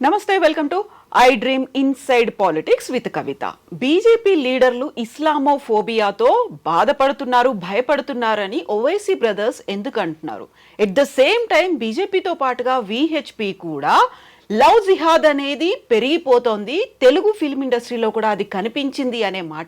నమస్తే, welcome to I dream inside politics with Kavitha. BJP లీడర్లు ఇస్లామోఫోబియాతో బాధపడుతున్నారు, భయపడుతున్నారని ఓవైసీ బ్రదర్స్ ఎందుకు అంటున్నారు? ఎట్ ద సేమ్ టైం బీజేపీతో పాటుగా విహెచ్పి కూడా లవ్ జిహాద్ అనేది పెరిగిపోతోంది, తెలుగు ఫిల్మ్ ఇండస్ట్రీలో కూడా అది కనిపించింది అనే మాట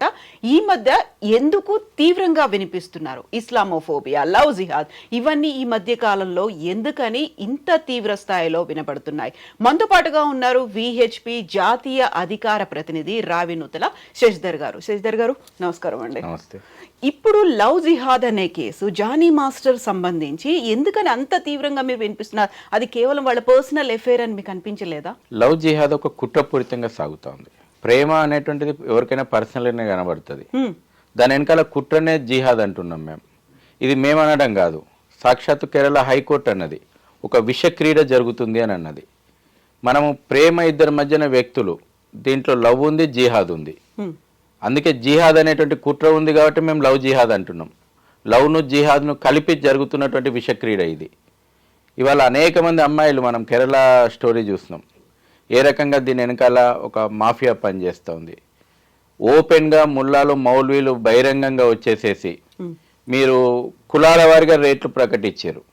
ఈ మధ్య ఎందుకు తీవ్రంగా వినిపిస్తున్నారు? ఇస్లామోఫోబియా, లవ్ జిహాద్ ఇవన్నీ ఈ మధ్య కాలంలో ఎందుకని ఇంత తీవ్ర స్థాయిలో వినపడుతున్నాయి? మనతో పాటుగా ఉన్నారు విహెచ్పి జాతీయ అధికార ప్రతినిధి రావినూతల శశిధర్ గారు. శశిధర్ గారు నమస్కారం అండి. నమస్తే. ఇప్పుడు లవ్ జిహాద్ అనే కేసు జానీ మాస్టర్ సంబంధించి ఎందుకని అంత తీవ్రంగా మీరు వినిపిస్తున్నారు? అది కేవలం వాళ్ళ పర్సనల్ ఎఫైర్ అని మీకు అనిపించలేదా? లవ్ జిహాద్ ఒక కుట్రపూరితంగా సాగుతోంది. ప్రేమ అనేటువంటిది ఎవరికైనా పర్సనల్గానే కనబడుతుంది. దాని వెనకాల కుట్రనే జిహాద్ అంటున్నాం మేము. ఇది మేము అనడం కాదు, సాక్షాత్తు కేరళ హైకోర్టు అన్నది ఒక విషక్రీడ జరుగుతుంది అని అన్నది. మనము ప్రేమ ఇద్దరి మధ్యన వ్యక్తులు, దీంట్లో లవ్ ఉంది, జిహాద్ ఉంది. అందుకే జిహాద్ అనేటువంటి కుట్ర ఉంది కాబట్టి మేము లవ్ జిహాద్ అంటున్నాం. లవ్ను జిహాద్ను కలిపి జరుగుతున్నటువంటి విషక్రీడ ఇది. ఇవాళ అనేక మంది అమ్మాయిలు, మనం కేరళ స్టోరీ చూస్తున్నాం, ఏ రకంగా దీని వెనకాల ఒక మాఫియా పనిచేస్తుంది. ఓపెన్గా ముల్లాలు మౌల్వీలు బహిరంగంగా వచ్చేసేసి మీరు కులాల వారిగా రేట్లు ప్రకటించారు.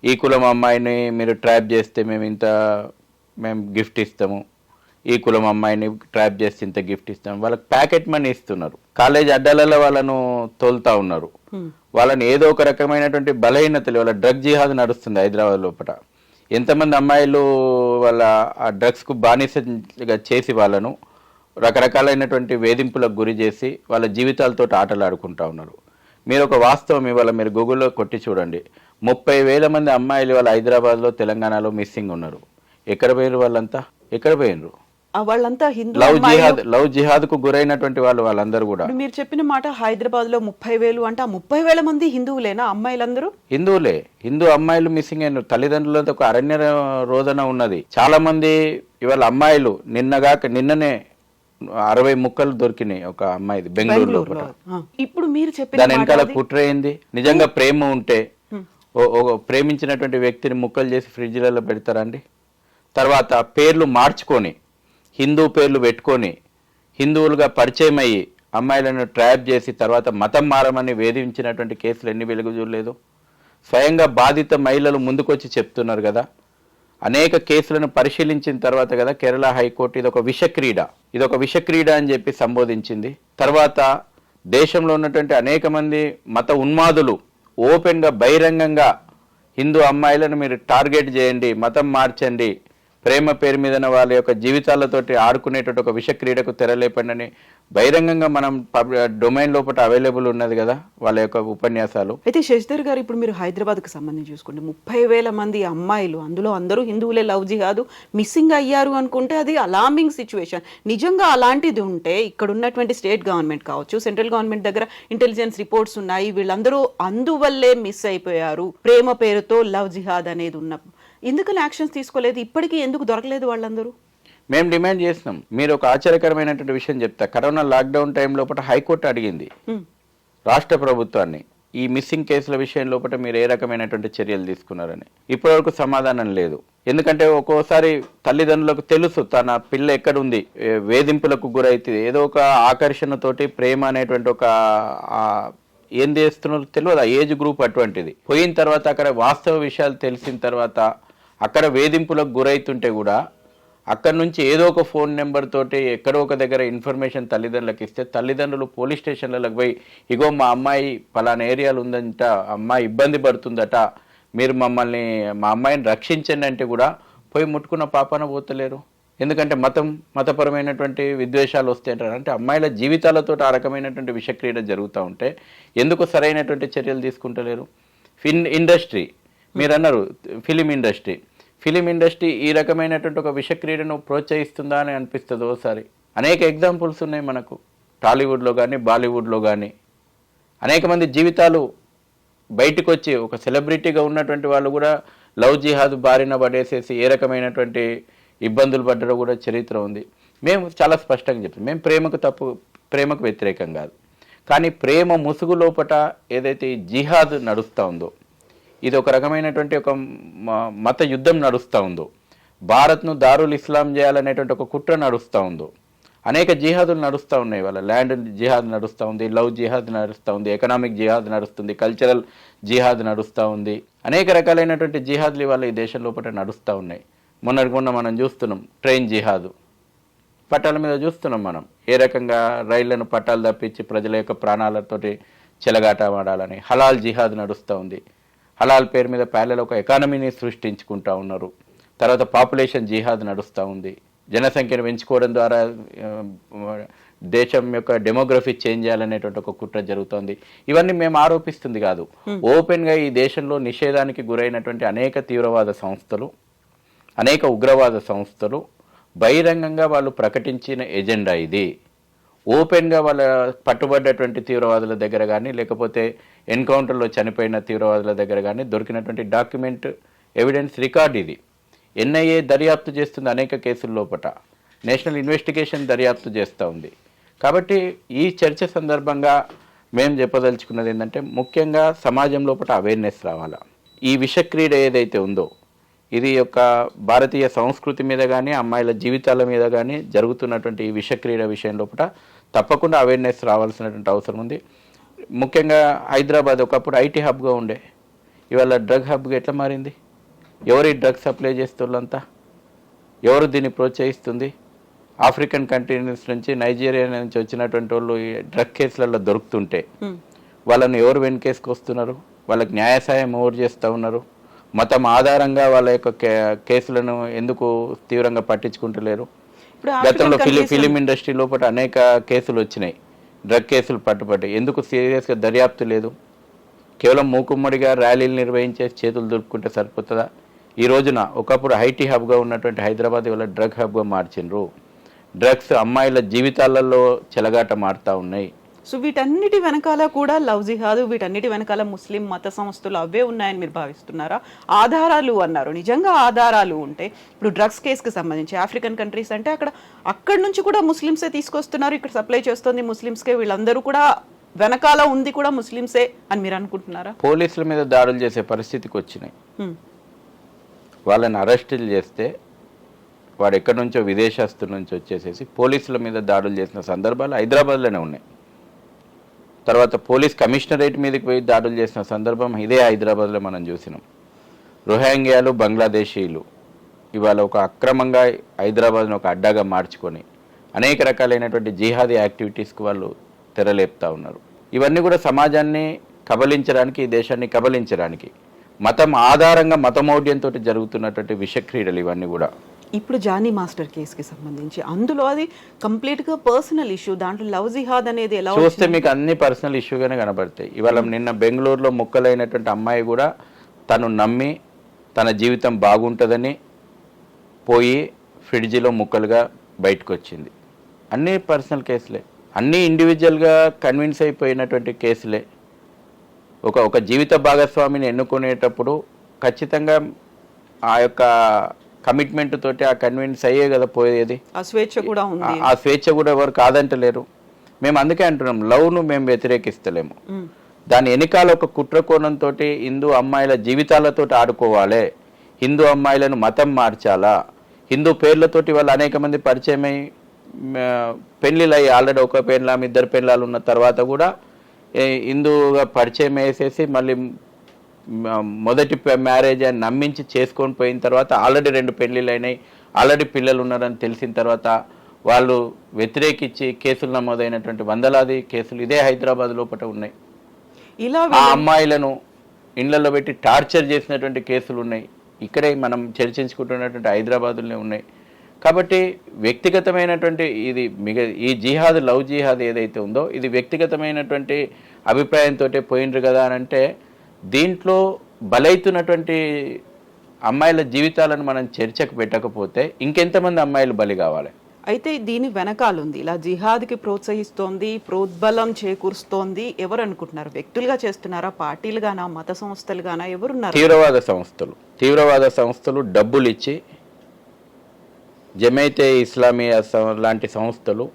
ఈ కులం అమ్మాయిని మీరు ట్రాప్ చేస్తే మేము గిఫ్ట్ ఇస్తాము, ఈ కులం అమ్మాయిని ట్రాప్ చేస్తే ఇంత గిఫ్ట్ ఇస్తాము. వాళ్ళకి ప్యాకెట్ మనీ ఇస్తున్నారు, కాలేజ్ అడ్డాలలో వాళ్ళను తోలుతా ఉన్నారు. వాళ్ళని ఏదో ఒక రకమైనటువంటి బలహీనతలు, వాళ్ళ డ్రగ్ జిహాద్ నడుస్తుంది హైదరాబాద్ లోపల. ఎంతమంది అమ్మాయిలు వాళ్ళ ఆ డ్రగ్స్కు బానిసగా చేసి వాళ్ళను రకరకాలైనటువంటి వేధింపులకు గురి చేసి వాళ్ళ జీవితాలతో ఆటలు ఆడుకుంటా ఉన్నారు. మీరు ఒక వాస్తవం ఇవాళ మీరు గూగుల్లో కొట్టి చూడండి, 30,000 మంది అమ్మాయిలు వాళ్ళ హైదరాబాద్లో తెలంగాణలో మిస్సింగ్ ఉన్నారు. ఎక్కడ పోయినారు వాళ్ళంతా? ఎక్కడ పోయినరు? వాళ్ళంతా హిందూ. లవ్ జిహాద్ కు గురైనటువంటి వాళ్ళందరూ కూడా. మీరు చెప్పిన మాట హైదరాబాద్ లో 30,000 అంటే 30,000 మంది హిందువులేనా? అమ్మాయిలందరూ హిందువులే. హిందూ అమ్మాయిలు మిస్సింగ్ అయినారు. తల్లిదండ్రులతో ఒక అరణ్య రోదన ఉన్నది. చాలా మంది ఇవాళ అమ్మాయిలు నిన్ననే 60 ముక్కలు దొరికినాయి ఒక అమ్మాయిది బెంగళూరులో. ఇప్పుడు మీరు చెప్పిన దాని వెనకాల కుట్ర ఏంది? నిజంగా ప్రేమ ఉంటే ప్రేమించినటువంటి వ్యక్తిని ముక్కలు చేసి ఫ్రిడ్జ్లలో పెడతారండి? తర్వాత పేర్లు మార్చుకొని హిందూ పేర్లు పెట్టుకొని హిందువులుగా పరిచయం అయ్యి అమ్మాయిలను ట్రాప్ చేసి తర్వాత మతం మారమని వేధించినటువంటి కేసులు ఎన్ని వెలుగు చూడలేదు? స్వయంగా బాధిత మహిళలు ముందుకొచ్చి చెప్తున్నారు కదా. అనేక కేసులను పరిశీలించిన తర్వాత కదా కేరళ హైకోర్టు ఇదొక విషక్రీడ అని చెప్పి సంబోధించింది. తర్వాత దేశంలో ఉన్నటువంటి అనేక మంది మత ఉన్మాదులు ఓపెన్గా బహిరంగంగా హిందూ అమ్మాయిలను మీరు టార్గెట్ చేయండి, మతం మార్చండి, ప్రేమ పేరు మీదన వాళ్ళ యొక్క జీవితాలతోటి ఆడుకునేటువంటి ఒక విషక్రీడకు తెరలేపండి బహిరంగంగా మనం డొమైన్ లోపల అవైలబుల్ ఉన్నది కదా వాళ్ళ యొక్క ఉపన్యాసాలు. అయితే శశిధర్ గారు, ఇప్పుడు మీరు హైదరాబాద్కి సంబంధించి చూసుకోండి, 30,000 మంది అమ్మాయిలు, అందులో అందరూ హిందువులే, లవ్ జిహాద్ మిస్సింగ్ అయ్యారు అనుకుంటే అది అలార్మింగ్ సిచ్యువేషన్. నిజంగా అలాంటిది ఉంటే ఇక్కడ ఉన్నటువంటి స్టేట్ గవర్నమెంట్ కావచ్చు, సెంట్రల్ గవర్నమెంట్ దగ్గర ఇంటెలిజెన్స్ రిపోర్ట్స్ ఉన్నాయి, వీళ్ళందరూ అందువల్లే మిస్ అయిపోయారు, ప్రేమ పేరుతో లవ్ జిహాద్ అనేది ఉన్న, ఎందుకని యాక్షన్స్ తీసుకోలేదు? ఇప్పటికీ ఎందుకు దొరకలేదు వాళ్ళందరూ? మేము డిమాండ్ చేస్తున్నాం. మీరు ఒక ఆశ్చర్యకరమైనటువంటి విషయం చెప్తా. కరోనా లాక్డౌన్ టైం లోపల హైకోర్టు అడిగింది రాష్ట్ర ప్రభుత్వాన్ని, ఈ మిస్సింగ్ కేసుల విషయం లోపల మీరు ఏ రకమైనటువంటి చర్యలు తీసుకున్నారని. ఇప్పటివరకు సమాధానం లేదు. ఎందుకంటే ఒక్కోసారి తల్లిదండ్రులకు తెలుసు తన పిల్ల ఎక్కడుంది, వేధింపులకు గురైతే ఏదో ఒక ఆకర్షణతోటి ప్రేమ అనేటువంటి ఒక ఏం చేస్తున్నారో తెలియదు. ఆ ఏజ్ గ్రూప్ అటువంటిది. పోయిన తర్వాత అక్కడ వాస్తవ విషయాలు తెలిసిన తర్వాత అక్కడ వేధింపులకు గురైతుంటే కూడా అక్కడి నుంచి ఏదో ఒక ఫోన్ నెంబర్ తోటి ఎక్కడో ఒక దగ్గర ఇన్ఫర్మేషన్ తల్లిదండ్రులకు ఇస్తే తల్లిదండ్రులు పోలీస్ స్టేషన్లకు పోయి, ఇగో మా అమ్మాయి పలానా ఏరియాలు ఉందంట, అమ్మాయి ఇబ్బంది పడుతుందట, మీరు మా అమ్మాయిని రక్షించండి అంటే కూడా పోయి ముట్టుకున్న పాపాన పోతలేరు. ఎందుకంటే మతపరమైనటువంటి విద్వేషాలు వస్తాయంటారు. అంటే అమ్మాయిల జీవితాలతో ఆ రకమైనటువంటి విషక్రీడ జరుగుతూ ఉంటే ఎందుకు సరైనటువంటి చర్యలు తీసుకుంటలేరు? ఇండస్ట్రీ మీరు అన్నారు, ఫిలిం ఇండస్ట్రీ ఈ రకమైనటువంటి ఒక విషక్రీడను ప్రోత్సహిస్తుందా అని అనిపిస్తుంది ఓసారి. అనేక ఎగ్జాంపుల్స్ ఉన్నాయి మనకు, టాలీవుడ్లో కానీ బాలీవుడ్లో కానీ. అనేక మంది జీవితాలు బయటకు వచ్చి ఒక సెలబ్రిటీగా ఉన్నటువంటి వాళ్ళు కూడా లవ్ జిహాద్ బారిన పడేసేసి ఏ రకమైనటువంటి ఇబ్బందులు పడ్డరో కూడా చరిత్ర ఉంది. మేము చాలా స్పష్టంగా చెప్తాం, మేము ప్రేమకు వ్యతిరేకం కాదు. కానీ ప్రేమ ముసుగు లోపట ఏదైతే జిహాద్ నడుస్తూ ఉందో, ఇది ఒక రకమైనటువంటి ఒక మత యుద్ధం నడుస్తూ ఉందో, భారత్ను దారుల్ ఇస్లాం చేయాలనేటువంటి ఒక కుట్ర నడుస్తూ ఉందో, అనేక జిహాదులు నడుస్తూ ఉన్నాయి. వాళ్ళ ల్యాండ్ జిహాద్ నడుస్తూ ఉంది, లవ్ జిహాద్ నడుస్తూ ఉంది, ఎకనామిక్ జిహాద్ నడుస్తుంది, కల్చరల్ జిహాద్ నడుస్తూ ఉంది. అనేక రకాలైనటువంటి జిహాద్లు ఇవాళ ఈ దేశం లోపల నడుస్తూ ఉన్నాయి. మొన్న మనం చూస్తున్నాం ట్రైన్ జిహాదు, పట్టాల మీద చూస్తున్నాం మనం ఏ రకంగా రైళ్లను పట్టాలు తప్పించి ప్రజల యొక్క ప్రాణాలతోటి చెలగాటమాడాలని. హలాల్ జిహాద్ నడుస్తూ ఉంది. హలాల్ పేరు మీద ప్యాలెల్ ఒక ఎకానమీని సృష్టించుకుంటా ఉన్నారు. తర్వాత పాపులేషన్ జిహాద్ నడుస్తూ ఉంది. జనసంఖ్యను పెంచుకోవడం ద్వారా దేశం యొక్క డెమోగ్రఫీ చేంజ్ చేయాలనేటువంటి ఒక కుట్ర జరుగుతోంది. ఇవన్నీ మేము ఆరోపిస్తుంది కాదు. ఓపెన్గా ఈ దేశంలో నిషేధానికి గురైనటువంటి అనేక తీవ్రవాద సంస్థలు, అనేక ఉగ్రవాద సంస్థలు బహిరంగంగా వాళ్ళు ప్రకటించిన ఎజెండా ఇది. ఓపెన్గా వాళ్ళ పట్టుబడ్డటువంటి తీవ్రవాదుల దగ్గర కానీ, లేకపోతే ఎన్కౌంటర్లో చనిపోయిన తీవ్రవాదుల దగ్గర కానీ దొరికినటువంటి డాక్యుమెంట్ ఎవిడెన్స్ రికార్డ్ ఇది. ఎన్ఐఏ దర్యాప్తు చేస్తుంది అనేక కేసుల లోపల, నేషనల్ ఇన్వెస్టిగేషన్ దర్యాప్తు చేస్తూ ఉంది. కాబట్టి ఈ చర్చ సందర్భంగా మేము చెప్పదలుచుకున్నది ఏంటంటే, ముఖ్యంగా సమాజం లోపల అవేర్నెస్ రావాలా. ఈ విషక్రీడ ఏదైతే ఉందో ఇది యొక్క భారతీయ సంస్కృతి మీద కానీ, అమ్మాయిల జీవితాల మీద కానీ జరుగుతున్నటువంటి ఈ విషక్రీడ విషయం లోపల తప్పకుండా అవేర్నెస్ రావాల్సినటువంటి అవసరం ఉంది. ముఖ్యంగా హైదరాబాద్ ఒకప్పుడు ఐటీ హబ్గా ఉండే, ఇవాళ డ్రగ్ హబ్గా ఎట్లా మారింది? ఎవరు ఈ డ్రగ్స్ సప్లై చేస్తున్నంతా? ఎవరు దీన్ని ప్రోత్సహిస్తుంది? ఆఫ్రికన్ కంట్రీస్ నుంచి, నైజీరియా నుంచి వచ్చినటువంటి వాళ్ళు ఈ డ్రగ్ కేసులలో దొరుకుతుంటే వాళ్ళని ఎవరు వెనుకేసుకు వస్తున్నారు? వాళ్ళకి న్యాయ సాయం ఎవరు చేస్తూ ఉన్నారు? మతం ఆధారంగా వాళ్ళ యొక్క కేసులను ఎందుకు తీవ్రంగా పట్టించుకుంటలేరు? గతంలో ఫిలిం ఇండస్ట్రీ లోపల అనేక కేసులు వచ్చినాయి, డ్రగ్ కేసులు పట్టుబడ్డాయి. ఎందుకు సీరియస్గా దర్యాప్తు లేదు? కేవలం మూకుమ్మడిగా ర్యాలీలు నిర్వహించేసి చేతులు దులుపుకుంటే సరిపోతుందా? ఈ రోజున ఒకప్పుడు ఐటీ హబ్గా ఉన్నటువంటి హైదరాబాద్ ఇవాళ డ్రగ్ హబ్గా మార్చిండ్రు. డ్రగ్స్ అమ్మాయిల జీవితాలలో చెలగాట మారుతూ ఉన్నాయి. సో వీటన్నిటి వెనకాల కూడా లవ్ జిహాద్, వీటన్నిటి వెనకాల ముస్లిం మత సంస్థలు అవే ఉన్నాయని మీరు భావిస్తున్నారా? ఆధారాలు అన్నారు, నిజంగా ఆధారాలు ఉంటే ఇప్పుడు డ్రగ్స్ కేసుకి సంబంధించి ఆఫ్రికన్ కంట్రీస్ అంటే అక్కడ నుంచి కూడా ముస్లింసే తీసుకొస్తున్నారు, ఇక్కడ సప్లై చేస్తుంది ముస్లింస్కే, వీళ్ళందరూ కూడా వెనకాల ఉంది కూడా ముస్లింసే అని మీరు అనుకుంటున్నారా? పోలీసుల మీద దాడులు చేసే పరిస్థితికి వచ్చినాయి. వాళ్ళని అరెస్టులు చేస్తే వాడు ఎక్కడి నుంచో విదేశస్తుల నుంచి వచ్చేసేసి పోలీసుల మీద దాడులు చేసిన సందర్భాలు హైదరాబాద్లోనే ఉన్నాయి. తర్వాత పోలీస్ కమిషనరేట్ మీదకి పోయి దాడులు చేసిన సందర్భం ఇదే హైదరాబాద్లో మనం చూసినాం. రోహింగ్యాలు, బంగ్లాదేశీయులు ఇవాళ ఒక అక్రమంగా హైదరాబాద్ను ఒక అడ్డాగా మార్చుకొని అనేక రకాలైనటువంటి జిహాదీ యాక్టివిటీస్కి వాళ్ళు తెరలేపుతా ఉన్నారు. ఇవన్నీ కూడా సమాజాన్ని కబలించడానికి, ఈ దేశాన్ని కబలించడానికి, మతం ఆధారంగా మతమౌఢ్యంతో జరుగుతున్నటువంటి విషక్రీడలు ఇవన్నీ కూడా. ఇప్పుడు జానీ మాస్టర్ కేసుకి సంబంధించి అందులో అది కంప్లీట్గా పర్సనల్ ఇష్యూ, దాంట్లో లవ్ జిహాద్ అనేది ఎలా చూస్తే మీకు అన్ని పర్సనల్ ఇష్యూగానే కనబడతాయి. ఇవాళ నిన్న బెంగళూరులో ముక్కలైనటువంటి అమ్మాయి కూడా తను నమ్మి తన జీవితం బాగుంటుందని పోయి ఫ్రిడ్జిలో ముక్కలుగా బయటకు వచ్చింది. అన్నీ పర్సనల్ కేసులే, అన్నీ ఇండివిజువల్గా కన్విన్స్ అయిపోయినటువంటి కేసులే. ఒక జీవిత భాగస్వామిని ఎన్నుకునేటప్పుడు ఖచ్చితంగా ఆ యొక్క కమిట్మెంట్ తోటి ఆ కన్విన్స్ అయ్యే కదా పోయేది. ఆ స్వేచ్ఛ కూడా ఉంది, ఆ స్వేచ్ఛ కూడా ఎవరు కాదంటలేరు. మేము అందుకే అంటున్నాం, లవ్ను మేము వ్యతిరేకిస్తలేము. దాని వెనకాల ఒక కుట్ర కోణంతో హిందూ అమ్మాయిల జీవితాలతో ఆడుకోవాలి, హిందూ అమ్మాయిలను మతం మార్చాలా, హిందూ పేర్లతోటి వాళ్ళు అనేక మంది పరిచయమై పెళ్ళిళ్ళు అయ్యి ఆల్రెడీ ఒక పెళ్ళాం, ఇద్దరు పెళ్ళాలు ఉన్న తర్వాత కూడా హిందూగా పరిచయం వేసేసి మళ్ళీ మొదటి మ్యారేజ్ అని నమ్మించి చేసుకొని పోయిన తర్వాత ఆల్రెడీ 2 పెళ్ళిళ్ళు అయినాయి, ఆల్రెడీ పిల్లలు ఉన్నారని తెలిసిన తర్వాత వాళ్ళు వ్యతిరేకించి కేసులు నమోదైనటువంటి వందలాది కేసులు ఇదే హైదరాబాద్ లోపల ఉన్నాయి. ఇలా ఆ అమ్మాయిలను ఇళ్లలో పెట్టి టార్చర్ చేసినటువంటి కేసులు ఉన్నాయి. ఇక్కడే మనం చర్చించుకుంటున్నటువంటి హైదరాబాద్లోనే ఉన్నాయి. కాబట్టి వ్యక్తిగతమైనటువంటి ఈ జిహాద్, లవ్ జిహాద్ ఏదైతే ఉందో ఇది వ్యక్తిగతమైనటువంటి అభిప్రాయంతో పోయిండ్రు కదా అని అంటే, దీంట్లో బలైతున్నటువంటి అమ్మాయిల జీవితాలను మనం చర్చకు పెట్టకపోతే ఇంకెంతమంది అమ్మాయిలు బలి కావాలి? అయితే దీని వెనకాల ఉంది, ఇలా జిహాద్కి ప్రోత్సహిస్తోంది, ప్రోద్బలం చేకూరుస్తోంది ఎవరు అనుకుంటున్నారు? వ్యక్తులుగా చేస్తున్నారా, పార్టీలుగానా, మత సంస్థలుగానా, ఎవరున్నారు? తీవ్రవాద సంస్థలు డబ్బులు ఇచ్చి, జమైతే ఇస్లామియా లాంటి సంస్థలు,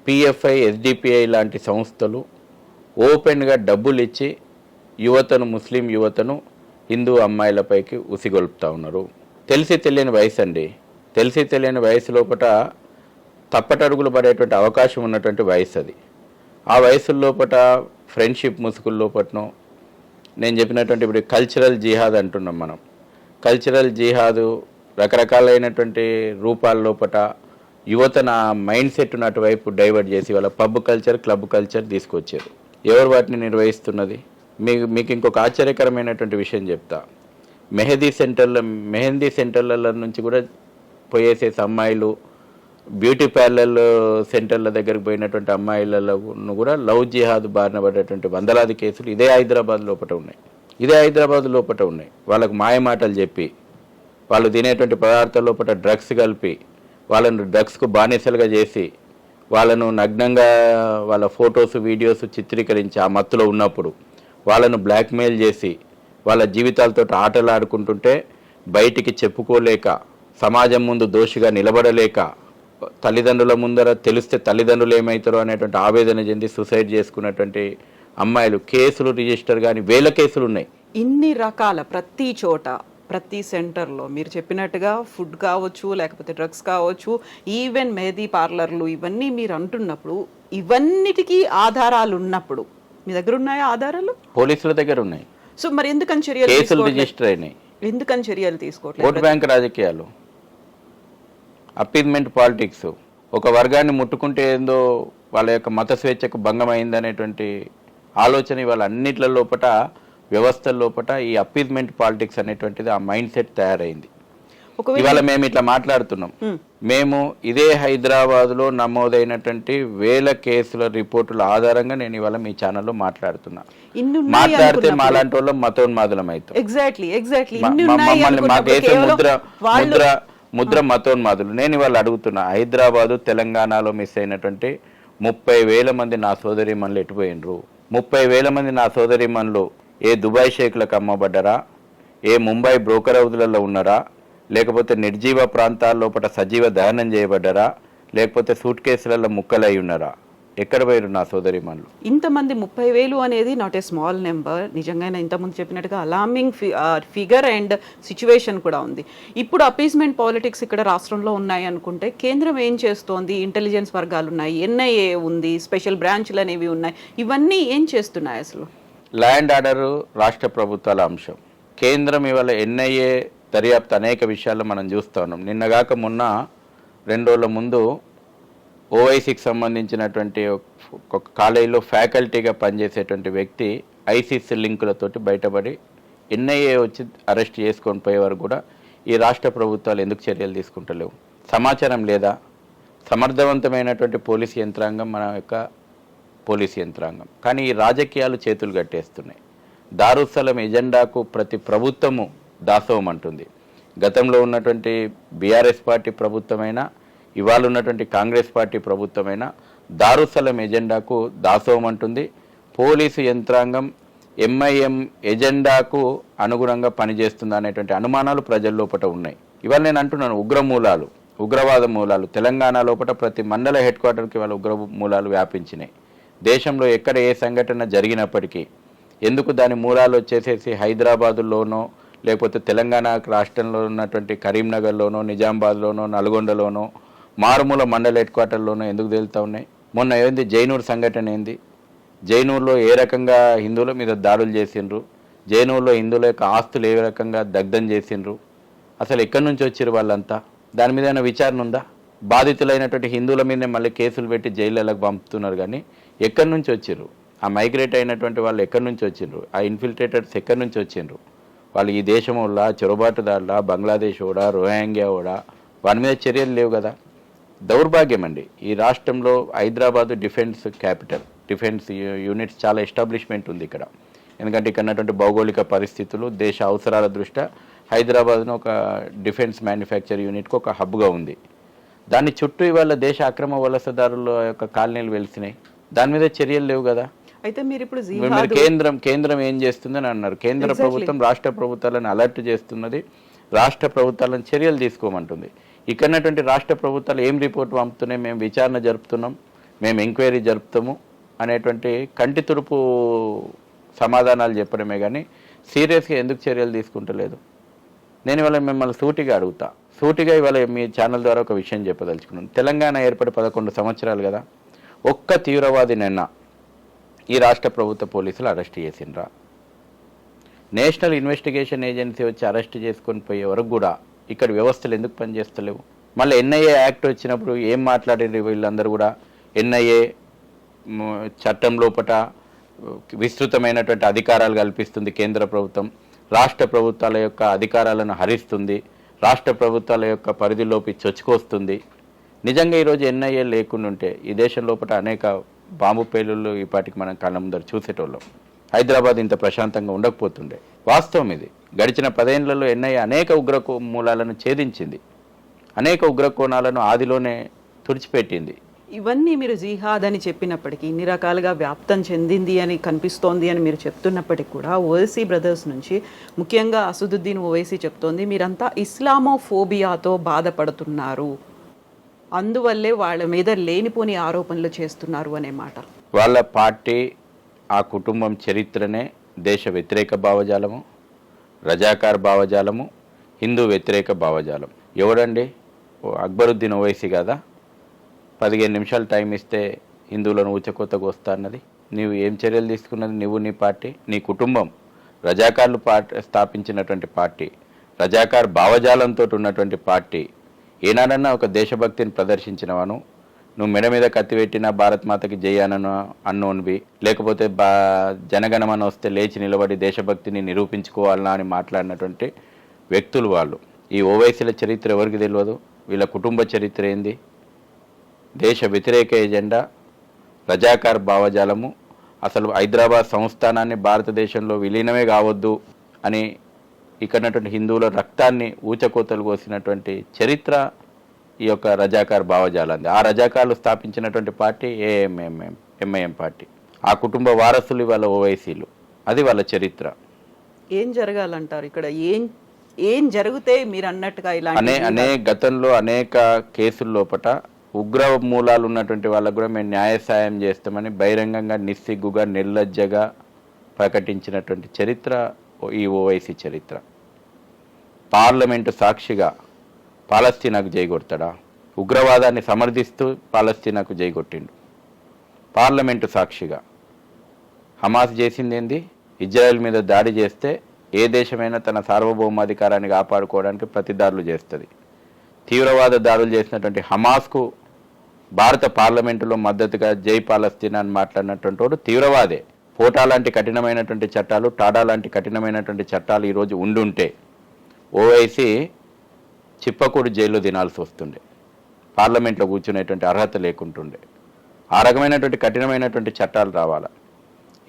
పిఎఫ్ఐ, ఎస్డిపిఐ లాంటి సంస్థలు ఓపెన్గా డబ్బులు ఇచ్చి ముస్లిం యువతను హిందూ అమ్మాయిలపైకి ఉసిగొల్పుతా ఉన్నారు. తెలిసి తెలియని వయసు అండి. తెలిసి తెలియని వయసు లోపల తప్పటడుగులు పడేటువంటి అవకాశం ఉన్నటువంటి వయసు అది. ఆ వయసు లోపల ఫ్రెండ్షిప్ ముసుగుల లోపట్నో నేను చెప్పినటువంటి ఇప్పుడు కల్చరల్ జిహాద్ అంటున్నాం మనం. కల్చరల్ జిహాదు రకరకాలైనటువంటి రూపాల లోపల యువతన మైండ్ సెట్ను అటువైపు డైవర్ట్ చేసి వాళ్ళ పబ్ కల్చర్, క్లబ్ కల్చర్ తీసుకొచ్చారు. ఎవరు వాటిని నిర్వహిస్తున్నది? మీకు ఇంకొక ఆశ్చర్యకరమైనటువంటి విషయం చెప్తా. మెహందీ సెంటర్ల నుంచి కూడా పోయేసేసి అమ్మాయిలు, బ్యూటీ పార్లర్ సెంటర్ల దగ్గరికి పోయినటువంటి అమ్మాయిలలో కూడా లవ్ జిహాద్ బారిన పడేటువంటి వందలాది కేసులు ఇదే హైదరాబాద్ లోపల ఉన్నాయి. వాళ్ళకు మాయమాటలు చెప్పి, వాళ్ళు తినేటువంటి పదార్థాల లోపల డ్రగ్స్ కలిపి, వాళ్ళను డ్రగ్స్కు బానిసలుగా చేసి, వాళ్ళను నగ్నంగా వాళ్ళ ఫొటోస్, వీడియోస్ చిత్రీకరించి ఆ మత్తులో ఉన్నప్పుడు వాళ్ళను బ్లాక్మెయిల్ చేసి వాళ్ళ జీవితాలతో ఆటలు ఆడుకుంటుంటే బయటికి చెప్పుకోలేక, సమాజం ముందు దోషిగా నిలబడలేక, తల్లిదండ్రుల ముందర తెలిస్తే తల్లిదండ్రులు ఏమవుతారో అనేటువంటి ఆవేదన చెంది సూసైడ్ చేసుకున్నటువంటి అమ్మాయిలు కేసులు రిజిస్టర్ కానీ వేల కేసులు ఉన్నాయి. ఇన్ని రకాల ప్రతి చోట, ప్రతి సెంటర్లో మీరు చెప్పినట్టుగా ఫుడ్ కావచ్చు, లేకపోతే డ్రగ్స్ కావచ్చు, ఈవెన్ మెహదీ పార్లర్లు, ఇవన్నీ మీరు అంటున్నప్పుడు ఇవన్నిటికీ ఆధారాలు ఉన్నప్పుడు మీ దగ్గర ఉన్నాయా ఆధారాలు? పోలీసుల దగ్గర ఉన్నాయి. సో మరి ఎందుకని చర్యలు కేసులు రిజిస్టర్ అయినాయి? ఎందుకని చర్యలు తీసుకోవట్లేదు? ఓట్ బ్యాంక్ రాజకీయాలు, అపీజ్మెంట్ పాలిటిక్స్, ఒక వర్గాన్ని ముట్టుకుంటే ఏందో వాళ్ళ యొక్క మత స్వేచ్ఛకు భంగం అయిందనేటువంటి ఆలోచన ఇవాళ అన్నిట్ల లోపట, వ్యవస్థల లోపట ఈ అపీజ్మెంట్ పాలిటిక్స్ అనేటువంటిది ఆ మైండ్ సెట్ తయారైంది. ఇవాళ మేము ఇట్లా మాట్లాడుతున్నాం. మేము ఇదే హైదరాబాద్లో నమోదైనటువంటి వేల కేసుల రిపోర్టుల ఆధారంగా నేను ఇవాళ మీ ఛానల్లో మాట్లాడుతున్నా. మాట్లాడితే మాలాంటి వాళ్ళం మతోన్మాదులం అవుతాం. మమ్మల్ని మాకేసే ముద్ర మతోన్మాదులు. నేను ఇవాళ అడుగుతున్నా, హైదరాబాదు తెలంగాణలో మిస్ అయినటువంటి 30,000 మంది నా సోదరీమణులు ఎటుపోయినరు? 30,000 మంది నా సోదరీమణులు ఏ దుబాయ్ షేక్లకు అమ్మబడ్డరా? ఏ ముంబై బ్రోకర్ హౌజులలో ఉన్నారా? లేకపోతే నిర్జీవ ప్రాంతాల లోపల సజీవ దహనం చేయబడ్డరా? లేకపోతే సూట్ కేసులలో ముక్కలై ఉన్నారా? ఎక్కడ పోయారు నా సోదరీమణులు? ఇంతమంది 30,000 అనేది నాట్ ఏ స్మాల్ నెంబర్. నిజంగానే ఇంతకుముందు చెప్పినట్టుగా అలార్మింగ్ ఫిగర్ అండ్ సిచ్యువేషన్ కూడా ఉంది. ఇప్పుడు అపీస్మెంట్ పాలిటిక్స్ ఇక్కడ రాష్ట్రంలో ఉన్నాయి అనుకుంటే కేంద్రం ఏం చేస్తోంది? ఇంటెలిజెన్స్ వర్గాలు ఉన్నాయి, ఎన్ఐఏ ఉంది, స్పెషల్ బ్రాంచ్లు అనేవి ఉన్నాయి. ఇవన్నీ ఏం చేస్తున్నాయి అసలు? ల్యాండ్ ఆర్డర్ రాష్ట్ర ప్రభుత్వాల అంశం. కేంద్రం ఇవాళ ఎన్ఐఏ దర్యాప్తు అనేక విషయాల్లో మనం చూస్తూ ఉన్నాం. నిన్నగాక మొన్న 2 రోజుల ముందు ఓవైసీకి సంబంధించినటువంటి ఒక కాలేజీలో ఫ్యాకల్టీగా పనిచేసేటువంటి వ్యక్తి ఐసిస్ లింకులతోటి బయటపడి ఎన్ఐఏ వచ్చి అరెస్ట్ చేసుకొని పోయేవారు కూడా ఈ రాష్ట్ర ప్రభుత్వాలు ఎందుకు చర్యలు తీసుకుంటలేవు? సమాచారం లేదా? సమర్థవంతమైనటువంటి పోలీసు యంత్రాంగం మన యొక్క పోలీసు యంత్రాంగం. కానీ ఈ రాజకీయాలు చేతులు కట్టేస్తున్నాయి. దారుసలం ఎజెండాకు ప్రతి ప్రభుత్వము దాసోహం అంటుంది. గతంలో ఉన్నటువంటి బీఆర్ఎస్ పార్టీ ప్రభుత్వమైనా, ఇవాళ ఉన్నటువంటి కాంగ్రెస్ పార్టీ ప్రభుత్వమైనా దారుసలం ఎజెండాకు దాసోహం అంటుంది. పోలీసు యంత్రాంగం ఎంఐఎం ఎజెండాకు అనుగుణంగా పనిచేస్తుందా అనేటువంటి అనుమానాలు ప్రజల లోపల ఉన్నాయి. ఇవాళ నేను అంటున్నాను, ఉగ్రవాద మూలాలు తెలంగాణ లోపల ప్రతి మండల హెడ్ క్వార్టర్కి ఇవాళ ఉగ్ర మూలాలు వ్యాపించినాయి. దేశంలో ఎక్కడ ఏ సంఘటన జరిగినప్పటికీ ఎందుకు దాని మూలాలు వచ్చేసేసి హైదరాబాదులోనో, లేకపోతే తెలంగాణ రాష్ట్రంలో ఉన్నటువంటి కరీంనగర్లోనో, నిజామాబాద్లోనో, నల్గొండలోనో, మారుమూల మండల హెడ్ క్వార్టర్లోనో ఎందుకు తేలుతూ ఉన్నాయి? మొన్న ఏంది జైనూర్ సంఘటన ఏంది? జైనూర్లో ఏ రకంగా హిందువుల మీద దాడులు చేసిండ్రు? జైనూర్లో హిందువుల యొక్క ఆస్తులు ఏ రకంగా దగ్ధం చేసిండ్రు? అసలు ఎక్కడి నుంచి వచ్చారు వాళ్ళంతా? దాని మీద ఏమైనా విచారణ ఉందా? బాధితులైనటువంటి హిందువుల మీదనే మళ్ళీ కేసులు పెట్టి జైళ్ళకు పంపుతున్నారు. కానీ ఎక్కడి నుంచి వచ్చారు? ఆ మైగ్రేట్ అయినటువంటి వాళ్ళు ఎక్కడి నుంచి వచ్చిండ్రు? ఆ ఇన్ఫిల్ట్రేటర్స్ ఎక్కడి నుంచి వచ్చిండ్రు? వాళ్ళు ఈ దేశం వల్ల చొరబాటుదారులా, బంగ్లాదేశ్ ఓడా, రోహింగ్యా ఓడా? వారి మీద చర్యలు లేవు కదా. దౌర్భాగ్యం అండి. ఈ రాష్ట్రంలో Hyderabad defence capital, defence units చాలా ఎస్టాబ్లిష్మెంట్ ఉంది ఇక్కడ. ఎందుకంటే ఇక్కడ ఉన్నటువంటి భౌగోళిక పరిస్థితులు, దేశ అవసరాల దృష్ట్యా హైదరాబాద్ను ఒక డిఫెన్స్ మ్యానుఫ్యాక్చర్ యూనిట్కి ఒక హబ్గా ఉంది. దాని చుట్టూ ఇవాళ దేశ అక్రమ వలసదారుల యొక్క కాలనీలు వెలిసినాయి. దాని మీద చర్యలు లేవు కదా. అయితే మీరు ఇప్పుడు కేంద్రం ఏం చేస్తుందని అన్నారు. కేంద్ర ప్రభుత్వం రాష్ట్ర ప్రభుత్వాలను అలర్ట్ చేస్తున్నది, రాష్ట్ర ప్రభుత్వాలను చర్యలు తీసుకోమంటుంది. ఇక్కడటువంటి రాష్ట్ర ప్రభుత్వాలు ఏం రిపోర్ట్ పంపుతున్నాయి? మేము విచారణ జరుపుతున్నాం, మేము ఎంక్వైరీ జరుపుతాము అనేటువంటి కంటి తుడుపు సమాధానాలు చెప్పడమే కానీ సీరియస్గా ఎందుకు చర్యలు తీసుకుంటలేదు? నేను ఇవాళ మిమ్మల్ని సూటిగా ఇవాళ మీ ఛానల్ ద్వారా ఒక విషయం చెప్పదలుచుకున్నాను. తెలంగాణ ఏర్పడి 11 సంవత్సరాలు కదా, ఒక్క తీవ్రవాది నిన్న ఈ రాష్ట్ర ప్రభుత్వ పోలీసులు అరెస్ట్ చేసిండ్రా? నేషనల్ ఇన్వెస్టిగేషన్ ఏజెన్సీ వచ్చి అరెస్ట్ చేసుకొని పోయే వరకు కూడా ఇక్కడ వ్యవస్థలు ఎందుకు పనిచేస్తలేవు? మళ్ళీ ఎన్ఐఏ యాక్ట్ వచ్చినప్పుడు ఏం మాట్లాడారు వీళ్ళందరూ కూడా? ఎన్ఐఏ చట్టం లోపట విస్తృతమైనటువంటి అధికారాలు కల్పిస్తుంది కేంద్ర ప్రభుత్వం, రాష్ట్ర ప్రభుత్వాల యొక్క అధికారాలను హరిస్తుంది, రాష్ట్ర ప్రభుత్వాల యొక్క పరిధిలోకి చొచ్చుకొస్తుంది. నిజంగా ఈరోజు ఎన్ఐఏ లేకుండా ఉంటే ఈ దేశం లోపల అనేక బాంబు పేలుళ్ళు ఈ పాటికి మనం కళ్ళ ముందర చూసేటోళ్ళం. హైదరాబాద్ ఇంత ప్రశాంతంగా ఉండకపోతుండే. వాస్తవం ఇది. గడిచిన 10 ఏళ్లలో ఎన్ఐఏ అనేక ఉగ్ర మూలాలను ఛేదించింది, అనేక ఉగ్ర కోణాలను ఆదిలోనే తుడిచిపెట్టింది. ఇవన్నీ మీరు జిహాద్ అని చెప్పినప్పటికీ, ఇన్ని రకాలుగా వ్యాప్తం చెందింది అని కనిపిస్తోంది అని మీరు చెప్తున్నప్పటికీ కూడా ఓవైసీ బ్రదర్స్ నుంచి ముఖ్యంగా అసదుద్దీన్ ఓవైసీ చెప్తోంది మీరంతా ఇస్లామోఫోబియాతో బాధపడుతున్నారు, అందువల్లే వాళ్ళ మీద లేనిపోని ఆరోపణలు చేస్తున్నారు అనే మాట. వాళ్ళ పార్టీ, ఆ కుటుంబం చరిత్రనే దేశ వ్యతిరేక భావజాలము, రజాకార్ భావజాలము, హిందూ వ్యతిరేక భావజాలం. ఎవడండి? అక్బరుద్దీన్ ఓవైసీ కదా 15 నిమిషాలు టైం ఇస్తే హిందువులను ఊచకోతకు వస్తా అన్నది? నీవు ఏం చర్యలు తీసుకున్నది? నువ్వు, నీ పార్టీ, నీ కుటుంబం రజాకార్లు స్థాపించినటువంటి పార్టీ, రజాకార్ భావజాలంతో ఉన్నటువంటి పార్టీ. ఏనాడన్నా ఒక దేశభక్తిని ప్రదర్శించినవాను? నువ్వు మెడ మీద కత్తి పెట్టినా భారత్ మాతకి జయానను అన్నోన్వి, లేకపోతే జనగణమన వస్తే లేచి నిలబడి దేశభక్తిని నిరూపించుకోవాలన్నా అని మాట్లాడినటువంటి వ్యక్తులు వాళ్ళు. ఈ ఓవైసీల చరిత్ర ఎవరికి తెలియదు? వీళ్ళ కుటుంబ చరిత్ర ఏంది? దేశ వ్యతిరేక ఎజెండా, రజాకార్ భావజాలము. అసలు హైదరాబాద్ సంస్థానాన్ని భారతదేశంలో విలీనమే కావద్దు అని ఇక్కడటువంటి హిందువుల రక్తాన్ని ఊచకోతలు కోసినటువంటి చరిత్ర ఈ యొక్క రజాకార్ భావజాలంది. ఆ రజాకార్లు స్థాపించినటువంటి పార్టీ ఎంఐఎం పార్టీ. ఆ కుటుంబ వారసులు వాళ్ళ ఓవైసీలు. అది వాళ్ళ చరిత్ర. ఏం జరగాలంటారు ఇక్కడ? ఏం జరిగితే మీరు అన్నట్టుగా ఇలా గతంలో అనేక కేసుల లోపట ఉగ్ర మూలాలు ఉన్నటువంటి వాళ్ళకు కూడా మేము న్యాయ సాయం చేస్తామని బహిరంగంగా నిస్సిగ్గుగా నిర్లజ్జగా ప్రకటించినటువంటి చరిత్ర ఈ ఓవైసీ చరిత్ర. పార్లమెంటు సాక్షిగా పాలస్తీనాకు జైగొడతాడా? ఉగ్రవాదాన్ని సమర్థిస్తూ పాలస్తీనాకు జైగొట్టిండు. పార్లమెంటు సాక్షిగా. హమాస్ చేసింది ఏంది? ఇజ్రాయెల్ మీద దాడి చేస్తే ఏ దేశమైనా తన సార్వభౌమాధికారాన్ని కాపాడుకోవడానికి ప్రతిదాడులు చేస్తుంది. తీవ్రవాద దాడులు చేసినటువంటి హమాస్కు భారత పార్లమెంటులో మద్దతుగా జై పాలస్తీనా అని మాట్లాడినటువంటి వాడు తీవ్రవాదే. పోటా లాంటి కఠినమైనటువంటి చట్టాలు, టాడా లాంటి కఠినమైనటువంటి చట్టాలు ఈరోజు ఉండుంటే ఓవైసీ చిప్పకూడు జైల్లో తినాల్సి వస్తుండే, పార్లమెంట్లో కూర్చునేటువంటి అర్హత లేకుంటుండే. ఆ రకమైనటువంటి కఠినమైనటువంటి చట్టాలు రావాలా.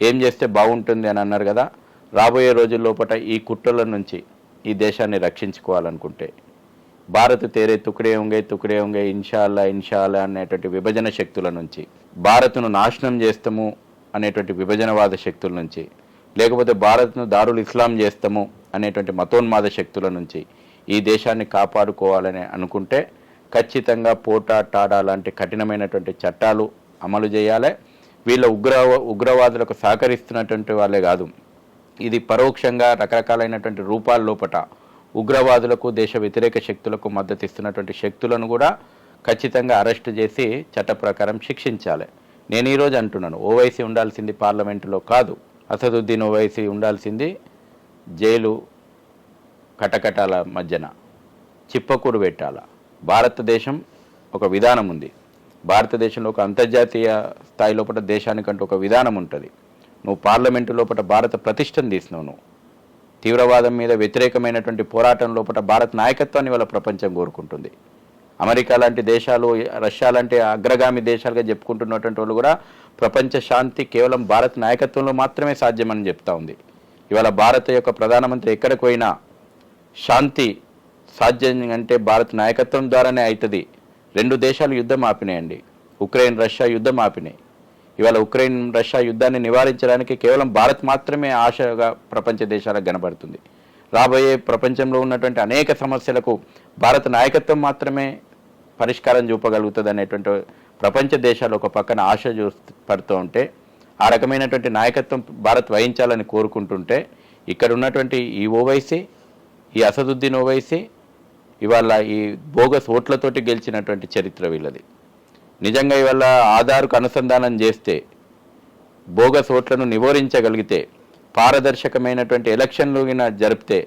ఏం చేస్తే బాగుంటుంది అని అన్నారు కదా. రాబోయే రోజుల్లోపట ఈ కుట్రల నుంచి ఈ దేశాన్ని రక్షించుకోవాలనుకుంటే భారత్ తేరే తుకడే ఉంగే ఇన్షాల్లా అనేటువంటి విభజన శక్తుల నుంచి, భారత్ను నాశనం చేస్తాము అనేటువంటి విభజనవాద శక్తుల నుంచి, లేకపోతే భారత్ను దారుల్ ఇస్లాం చేస్తాము అనేటువంటి మతోన్మాద శక్తుల నుంచి ఈ దేశాన్ని కాపాడుకోవాలని అనుకుంటే ఖచ్చితంగా పోటా టాడా లాంటి కఠినమైనటువంటి చట్టాలు అమలు చేయాలి. వీళ్ళ ఉగ్రవాదులకు సహకరిస్తున్నటువంటి వాళ్ళే కాదు, ఇది పరోక్షంగా రకరకాలైనటువంటి రూపాల లోపట ఉగ్రవాదులకు, దేశ వ్యతిరేక శక్తులకు మద్దతు ఇస్తున్నటువంటి శక్తులను కూడా ఖచ్చితంగా అరెస్టు చేసి చట్ట ప్రకారం శిక్షించాలి. నేను ఈరోజు అంటున్నాను, ఓవైసీ ఉండాల్సింది పార్లమెంటులో కాదు, అసదుద్దీన్ ఓవైసీ ఉండాల్సింది జైలు కటకటాల మధ్యన చిప్పకూడు పెట్టాల. భారతదేశం ఒక విధానం ఉంది. భారతదేశంలో ఒక అంతర్జాతీయ స్థాయి లోపల దేశానికంటూ ఒక విధానం ఉంటుంది. నువ్వు పార్లమెంటు లోపల భారత ప్రతిష్టను తీసినావు. నువ్వు తీవ్రవాదం మీద వ్యతిరేకమైనటువంటి పోరాటం లోపల భారత నాయకత్వాన్ని వాళ్ళ ప్రపంచం కోరుకుంటుంది. అమెరికా లాంటి దేశాలు, రష్యా లాంటి అగ్రగామి దేశాలుగా చెప్పుకుంటున్నటువంటి వాళ్ళు కూడా ప్రపంచ శాంతి కేవలం భారత నాయకత్వంలో మాత్రమే సాధ్యమని చెప్తా ఉంది. ఇవాళ భారత యొక్క ప్రధానమంత్రి ఎక్కడికి పోయినా శాంతి సాధ్యం అంటే భారత నాయకత్వం ద్వారానే అవుతుంది. 2 దేశాలు యుద్ధం ఆపినాయండి. ఉక్రెయిన్ రష్యా యుద్ధం ఆపినాయి. ఇవాళ ఉక్రెయిన్ రష్యా యుద్ధాన్ని నివారించడానికి కేవలం భారత్ మాత్రమే ఆశగా ప్రపంచ దేశాలకు కనబడుతుంది. రాబోయే ప్రపంచంలో ఉన్నటువంటి అనేక సమస్యలకు భారత నాయకత్వం మాత్రమే పరిష్కారం చూపగలుగుతుంది అనేటువంటి ప్రపంచ దేశాలు ఒక పక్కన ఆశ పడుతూ ఉంటే, ఆ రకమైనటువంటి నాయకత్వం భారత్ వహించాలని కోరుకుంటుంటే, ఇక్కడ ఉన్నటువంటి ఈ ఓవైసీ ఈ అసదుద్దీన్ ఓవైసీ ఇవాళ ఈ బోగస్ ఓట్లతోటి గెలిచినటువంటి చరిత్ర వీళ్ళది. నిజంగా ఇవాళ ఆధార్కు అనుసంధానం చేస్తే బోగస్ ఓట్లను నివారించగలిగితే పారదర్శకమైనటువంటి ఎలక్షన్లు జరిపితే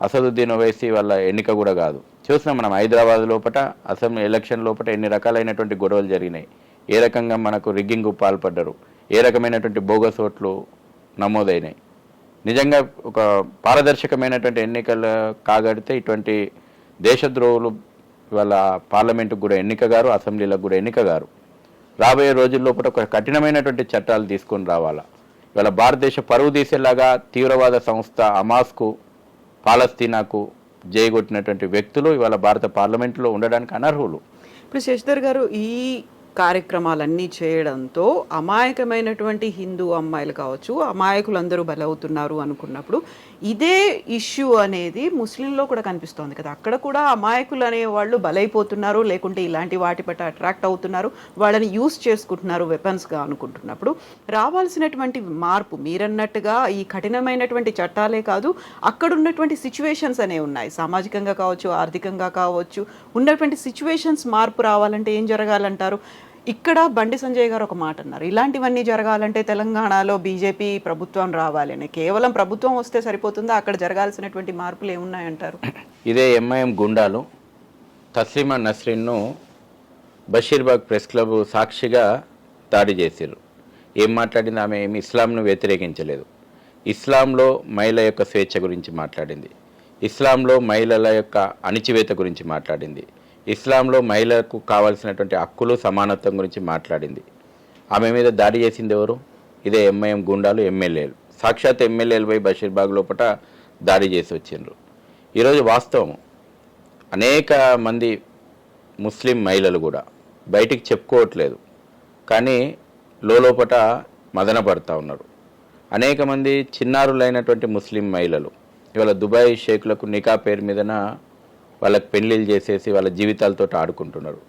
అసదుద్దీన్ ఓవైసీ వాళ్ళ ఎన్నిక కూడా కాదు. చూసినాం మనం హైదరాబాద్ లోపల అసెంబ్లీ ఎలక్షన్ లోపల ఎన్ని రకాలైనటువంటి గొడవలు జరిగినాయి, ఏ రకంగా మనకు రిగ్గింగ్ పాల్పడ్డారు, ఏ రకమైనటువంటి బోగస్ ఓట్లు నమోదైనాయి. నిజంగా ఒక పారదర్శకమైనటువంటి ఎన్నికలు కాగడితే ఇటువంటి దేశద్రోహులు వాళ్ళ పార్లమెంటుకు కూడా ఎన్నిక గారు, అసెంబ్లీలకు కూడా ఎన్నిక గారు. రాబోయే రోజుల్లో ఒక కఠినమైనటువంటి చట్టాలు తీసుకొని రావాలా. ఇవాళ భారతదేశ పరువు తీసేలాగా తీవ్రవాద సంస్థ హమాస్కు, పాలస్తీనాకు జయగొట్టినటువంటి వ్యక్తులు ఇవాళ భారత పార్లమెంటులో ఉండడానికి అనర్హులు. ఇప్పుడు శశిధర్ గారు, ఈ కార్యక్రమాలన్నీ చేయడంతో అమాయకమైనటువంటి హిందూ అమ్మాయిలు కావచ్చు, అమాయకులందరూ బలవుతున్నారు అనుకున్నప్పుడు ఇదే ఇష్యూ అనేది ముస్లింలో కూడా కనిపిస్తోంది కదా. అక్కడ కూడా అమాయకులు అనేవాళ్ళు బలైపోతున్నారు, లేకుంటే ఇలాంటి వాటి పట్ల అట్రాక్ట్ అవుతున్నారు, వాళ్ళని యూస్ చేసుకుంటున్నారు వెపన్స్గా అనుకుంటున్నప్పుడు రావాల్సినటువంటి మార్పు మీరన్నట్టుగా ఈ కఠినమైనటువంటి చట్టాలే కాదు, అక్కడ ఉన్నటువంటి సిచ్యువేషన్స్ అనేవి ఉన్నాయి. సామాజికంగా కావచ్చు, ఆర్థికంగా కావచ్చు, ఉన్నటువంటి సిచ్యువేషన్స్ మార్పు రావాలంటే ఏం జరగాలంటారు? ఇక్కడ బండి సంజయ్ గారు ఒక మాట అన్నారు, ఇలాంటివన్నీ జరగాలంటే తెలంగాణలో బీజేపీ ప్రభుత్వం రావాలని. కేవలం ప్రభుత్వం వస్తే సరిపోతుందా? అక్కడ జరగాల్సినటువంటి మార్పులు ఏమున్నాయంటారు? ఇదే ఎంఐఎం గుండాలు తస్లీమా నస్రీన్ను బషీర్బాగ్ ప్రెస్ క్లబ్ సాక్షిగా దాడి చేశారు. ఏం మాట్లాడింది ఆమె? ఏమి ఇస్లాంను వ్యతిరేకించలేదు. ఇస్లాంలో మహిళ యొక్క స్వేచ్ఛ గురించి మాట్లాడింది, ఇస్లాంలో మహిళల యొక్క అణిచివేత గురించి మాట్లాడింది, ఇస్లాంలో మహిళలకు కావాల్సినటువంటి హక్కులు సమానత్వం గురించి మాట్లాడింది. ఆమె మీద దాడి చేసింది ఎవరు? ఇదే ఎంఐఎం గుండాలు, ఎమ్మెల్యేలు. సాక్షాత్ ఎమ్మెల్యేలు పోయి బషీర్బాగ్ లోపల దాడి చేసి వచ్చిండ్రు. ఈరోజు వాస్తవం, అనేక మంది ముస్లిం మహిళలు కూడా బయటికి చెప్పుకోవట్లేదు, కానీ లోపట మదన పడుతూ ఉన్నారు. అనేక మంది చిన్నారులైనటువంటి ముస్లిం మహిళలు ఇవాళ దుబాయ్ షేకులకు నికా పేరు మీదన వాళ్ళకి పెళ్లిళ్ళు చేసేసి వాళ్ళ జీవితాలతో ఆడుకుంటున్నారు.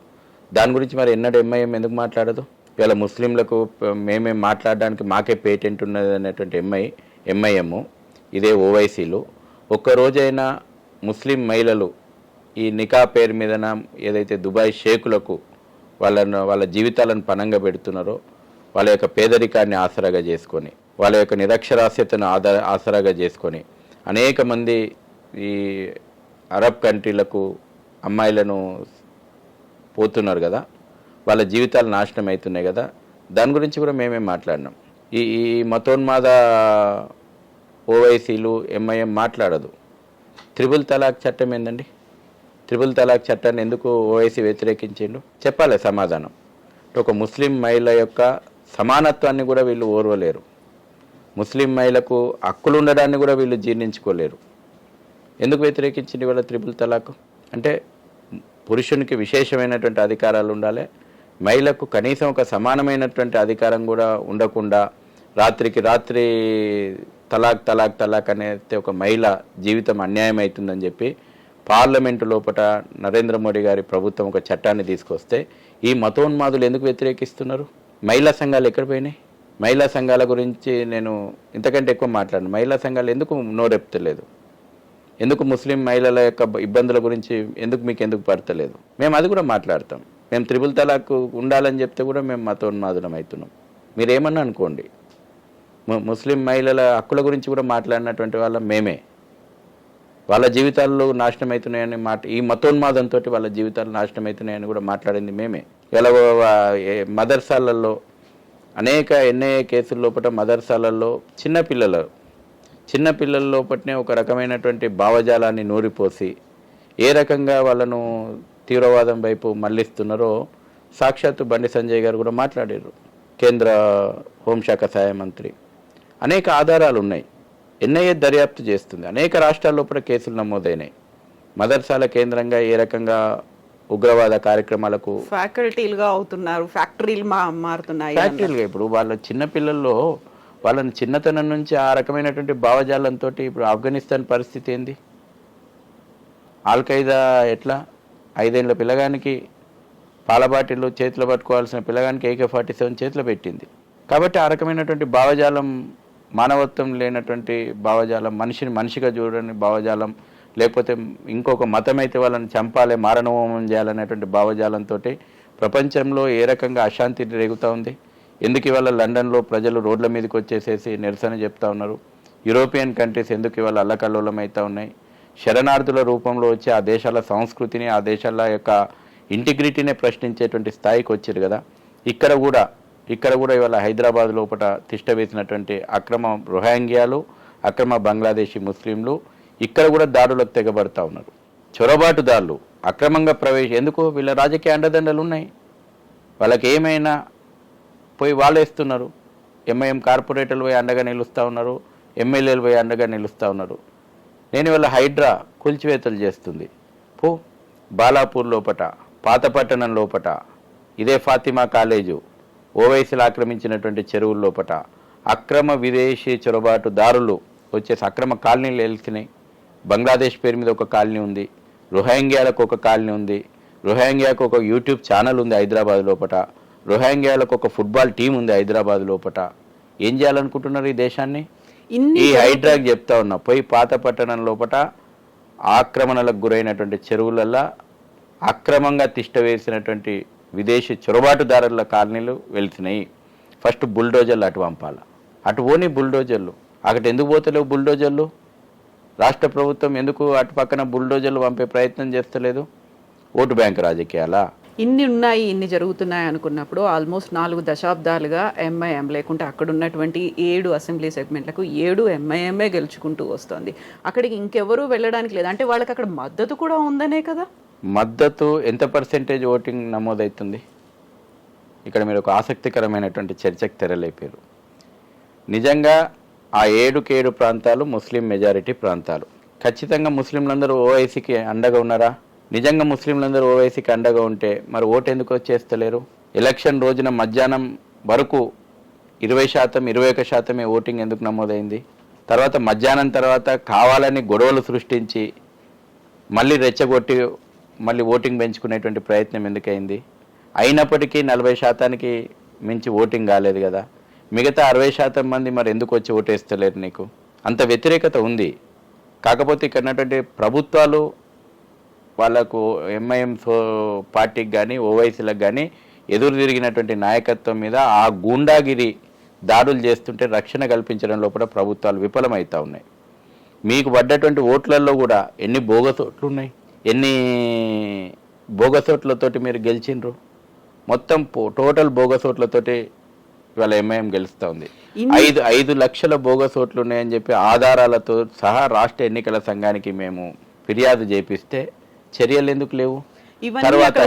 దాని గురించి మరి ఎన్నడూ ఎంఐఎం ఎందుకు మాట్లాడదు? ఇవాళ ముస్లింలకు మేమే మాట్లాడడానికి మాకే పేటెంట్ ఉన్నది అనేటువంటి ఎంఐఎం, ఇదే ఓవైసీలు ఒక్కరోజైనా ముస్లిం మహిళలు ఈ నికా పేరు మీదన ఏదైతే దుబాయ్ షేకులకు వాళ్ళ జీవితాలను పణంగా పెడుతున్నారో, వాళ్ళ యొక్క పేదరికాన్ని ఆసరాగా చేసుకొని, వాళ్ళ యొక్క నిరక్షరాస్యతను ఆసరాగా చేసుకొని అనేక మంది ఈ అరబ్ కంట్రీలకు అమ్మాయిలను పోతున్నారు కదా, వాళ్ళ జీవితాలు నాశనం అవుతున్నాయి కదా, దాని గురించి కూడా మేమే మాట్లాడినాం. ఈ మతోన్మాద ఓవైసీలు ఎంఐఎం మాట్లాడదు. త్రిపుల్ తలాక్ చట్టం ఏందండి? త్రిపుల్ తలాక్ చట్టాన్ని ఎందుకు ఓవైసీ వ్యతిరేకించిండు? చెప్పాలి సమాధానం. ఒక ముస్లిం మహిళ యొక్క సమానత్వాన్ని కూడా వీళ్ళు ఓర్వలేరు, ముస్లిం మహిళకు హక్కులు ఉండడాన్ని కూడా వీళ్ళు జీర్ణించుకోలేరు. ఎందుకు వ్యతిరేకించింది వాళ్ళ త్రిపుల్ తలాక్? అంటే పురుషునికి విశేషమైనటువంటి అధికారాలు ఉండాలి, మహిళకు కనీసం ఒక సమానమైనటువంటి అధికారం కూడా ఉండకుండా రాత్రికి రాత్రి తలాక్ తలాక్ తలాక్ అనేది ఒక మహిళ జీవితం అన్యాయం అవుతుందని చెప్పి పార్లమెంటు లోపల నరేంద్ర మోడీ గారి ప్రభుత్వం ఒక చట్టాన్ని తీసుకొస్తే ఈ మతోన్మాదులు ఎందుకు వ్యతిరేకిస్తున్నారు? మహిళా సంఘాలు ఎక్కడ పోయినాయి? మహిళా సంఘాల గురించి నేను ఇంతకంటే ఎక్కువ మాట్లాడను. మహిళా సంఘాలు ఎందుకు నోరెప్తలేదు? ఎందుకు ముస్లిం మహిళల యొక్క ఇబ్బందుల గురించి మీకు పడతలేదు? మేము అది కూడా మాట్లాడతాం. మేము త్రిపుల్ తలాక్ ఉండాలని చెప్తే కూడా మేము మతోన్మాదులం అవుతున్నాం. మీరేమన్నా అనుకోండి, ముస్లిం మహిళల హక్కుల గురించి కూడా మాట్లాడినటువంటి వాళ్ళ మేమే. వాళ్ళ జీవితాల్లో నాశనం అవుతున్నాయని ఈ మతోన్మాదంతో వాళ్ళ జీవితాలు నాశనం అవుతున్నాయని కూడా మాట్లాడింది మేమే. ఇలా మదర్సాలలో అనేక ఎన్ఐఏ కేసుల లోపల మదర్సాలలో చిన్నపిల్లల లోపలనే ఒక రకమైనటువంటి భావజాలాన్ని నూరిపోసి ఏ రకంగా వాళ్ళను తీవ్రవాదం వైపు మళ్లిస్తున్నారో సాక్షాత్తు బండి సంజయ్ గారు కూడా మాట్లాడారు, కేంద్ర హోంశాఖ సహాయ మంత్రి. అనేక ఆధారాలు ఉన్నాయి. ఎన్ఐఏ దర్యాప్తు చేస్తుంది. అనేక రాష్ట్రాల లోపల కేసులు నమోదైనాయి. మదర్సాల కేంద్రంగా ఏ రకంగా ఉగ్రవాద కార్యక్రమాలకు ఫ్యాకల్టీలుగా అవుతున్నారు, ఫ్యాక్టరీలు మారుతున్నాయి. ఫ్యాక్టరీలుగా ఇప్పుడు వాళ్ళ చిన్నపిల్లల్లో వాళ్ళని చిన్నతనం నుంచి ఆ రకమైనటువంటి భావజాలంతో ఇప్పుడు ఆఫ్ఘనిస్తాన్ పరిస్థితి ఏంది? ఆల్ఖైదా ఎట్లా 5 ఏళ్ల పిల్లగానికి పాల బాటిల్ చేతిలో పట్టుకోవాల్సిన పిల్లగానికి AK-47 చేతిలో పెట్టింది. కాబట్టి ఆ రకమైనటువంటి భావజాలం, మానవత్వం లేనటువంటి భావజాలం, మనిషిని మనిషిగా చూడని భావజాలం లేకపోతే ఇంకొక మతం అయితే వాళ్ళని చంపాలి, మారణహోమం చేయాలనేటువంటి భావజాలంతో ప్రపంచంలో ఏ రకంగా అశాంతి రేగుతూ ఉంది. ఎందుకు ఇవాళ లండన్లో ప్రజలు రోడ్ల మీదకి వచ్చేసేసి నిరసన చెప్తా ఉన్నారు? యూరోపియన్ కంట్రీస్ ఎందుకు ఇవాళ అల్లకల్లోలం అవుతూ ఉన్నాయి? శరణార్థుల రూపంలో వచ్చి ఆ దేశాల సంస్కృతిని, ఆ దేశాల యొక్క ఇంటిగ్రిటీనే ప్రశ్నించేటువంటి స్థాయికి వచ్చారు కదా. ఇక్కడ కూడా ఇవాళ హైదరాబాద్ లోపల తిష్ట వేసినటువంటి అక్రమ రోహింగ్యాలు, అక్రమ బంగ్లాదేశీ ముస్లింలు ఇక్కడ కూడా దాడులకు తెగబడతా ఉన్నారు. చొరబాటుదారులు అక్రమంగా ఎందుకు? వీళ్ళ రాజకీయ అండదండలు ఉన్నాయి, వాళ్ళకి ఏమైనా పోయి వాళ్ళేస్తున్నారు. ఎంఐఎం కార్పొరేటర్లు పోయి అండగా నిలుస్తూ ఉన్నారు, ఎమ్మెల్యేలు పోయి అండగా నిలుస్తూ ఉన్నారు. నేను ఇవాళ హైడ్రా కూల్చివేతలు చేస్తుంది. బాలాపూర్ లోపట, పాతపట్టణం లోపట, ఇదే ఫాతిమా కాలేజు, ఓవైసీలు ఆక్రమించినటువంటి చెరువుల లోపట అక్రమ విదేశీ చొరబాటుదారులు వచ్చేసి అక్రమ కాలనీలు వెళ్తున్నాయి. బంగ్లాదేశ్ పేరు మీద ఒక కాలనీ ఉంది, రోహింగ్యాలకు ఒక కాలనీ ఉంది, రోహింగ్యాకు ఒక యూట్యూబ్ ఛానల్ ఉంది హైదరాబాద్ లోపట, రోహింగ్యాలకు ఒక ఫుట్బాల్ టీం ఉంది హైదరాబాద్ లోపట. ఏం చేయాలనుకుంటున్నారు ఈ దేశాన్ని? ఈ హైడ్రాకి చెప్తా ఉన్నా, పోయి పాత పట్టణం లోపట ఆక్రమణలకు గురైనటువంటి చెరువులల్లో అక్రమంగా తిష్ట వేసినటువంటి విదేశీ చొరబాటుదారుల కాలనీలు వెళ్తున్నాయి. ఫస్ట్ బుల్డోజర్లు అటు పంపాలి. అటు పోనీ బుల్డోజర్లు, అక్కడ ఎందుకు పోతలేవు బుల్డోజర్లు? రాష్ట్ర ప్రభుత్వం ఎందుకు అటు పక్కన బుల్డోజర్లు పంపే ప్రయత్నం చేస్తలేదు? ఓటు బ్యాంక్ రాజకీయాలా? ఇన్ని ఉన్నాయి, ఇన్ని జరుగుతున్నాయి అనుకున్నప్పుడు ఆల్మోస్ట్ 4 దశాబ్దాలుగా ఎంఐఎం లేకుంటే అక్కడ ఉన్నటువంటి 7 అసెంబ్లీ సెగ్మెంట్లకు 7 ఎంఐఎంఏ గెలుచుకుంటూ వస్తుంది. అక్కడికి ఇంకెవరూ వెళ్ళడానికి లేదు. అంటే వాళ్ళకి అక్కడ మద్దతు కూడా ఉందనే కదా. మద్దతు ఎంత పర్సెంటేజ్ ఓటింగ్ నమోదవుతుంది? ఇక్కడ మీరు ఒక ఆసక్తికరమైనటువంటి చర్చకు తెరలేపారు. నిజంగా ఆ 7 ప్రాంతాలు ముస్లిం మెజారిటీ ప్రాంతాలు. ఖచ్చితంగా ముస్లింలందరూ ఓవైసీకి అండగా ఉన్నారా? నిజంగా ముస్లింలందరూ ఓవైసీకి అండగా ఉంటే మరి ఓటు ఎందుకు వచ్చేస్తలేరు? ఎలక్షన్ రోజున మధ్యాహ్నం వరకు 20%, 21% ఓటింగ్ ఎందుకు నమోదైంది? తర్వాత మధ్యాహ్నం తర్వాత కావాలని గొడవలు సృష్టించి మళ్ళీ రెచ్చగొట్టి మళ్ళీ ఓటింగ్ పెంచుకునేటువంటి ప్రయత్నం ఎందుకైంది? అయినప్పటికీ 40%కి మించి ఓటింగ్ కాలేదు కదా. మిగతా 60% మంది మరి ఎందుకు వచ్చి ఓటేస్తలేరు? నీకు అంత వ్యతిరేకత ఉంది. కాకపోతే ఇక్కడ ఉన్నటువంటి ప్రభుత్వాలు వాళ్ళకు ఎంఐఎం పార్టీకి కానీ ఓవైసీలకు కానీ ఎదురు తిరిగినటువంటి నాయకత్వం మీద ఆ గూండాగిరి దాడులు చేస్తుంటే రక్షణ కల్పించడం లోపల ప్రభుత్వాలు విఫలమవుతూ ఉన్నాయి. మీకు పడ్డటువంటి ఓట్లలో కూడా ఎన్ని బోగస్ ఓట్లు ఉన్నాయి, ఎన్ని బోగస్ ఓట్లతోటి మీరు గెలిచిండ్రు? మొత్తం టోటల్ బోగస్ ఓట్లతోటి ఇవాళ ఎంఐఎం గెలుస్తూ ఉంది. 5 లక్షల బోగస్ ఓట్లు ఉన్నాయని చెప్పి ఆధారాలతో సహా రాష్ట్ర ఎన్నికల సంఘానికి మేము ఫిర్యాదు చేపిస్తే చర్యలు ఎందుకు లేవు? తర్వాత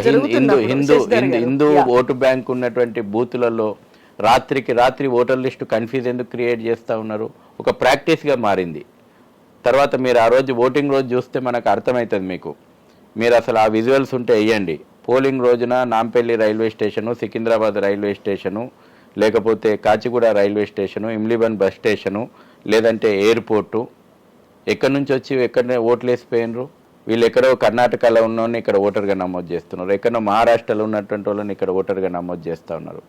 హిందూ ఓటు బ్యాంక్ ఉన్నటువంటి బూతులలో రాత్రికి రాత్రి ఓటర్ లిస్టు కన్ఫ్యూజ్ ఎందుకు క్రియేట్ చేస్తూ ఉన్నారు? ఒక ప్రాక్టీస్గా మారింది. తర్వాత మీరు ఆ రోజు ఓటింగ్ రోజు చూస్తే మనకు అర్థమవుతుంది మీకు. మీరు అసలు ఆ విజువల్స్ ఉంటే వేయండి. పోలింగ్ రోజున Nampally railway station, Secunderabad railway station, లేకపోతే Kacheguda railway station, Imlibun bus station, లేదంటే ఎయిర్పోర్టు, ఎక్కడి నుంచి వచ్చి ఎక్కడ ఓట్లు వేసిపోయినరు? వీళ్ళు ఎక్కడో కర్ణాటకలో ఉన్నోని ఇక్కడ ఓటర్గా నమోదు చేస్తున్నారు, ఎక్కడో మహారాష్ట్రలో ఉన్నటువంటి వాళ్ళని ఇక్కడ ఓటర్గా నమోదు చేస్తూ ఉన్నారు.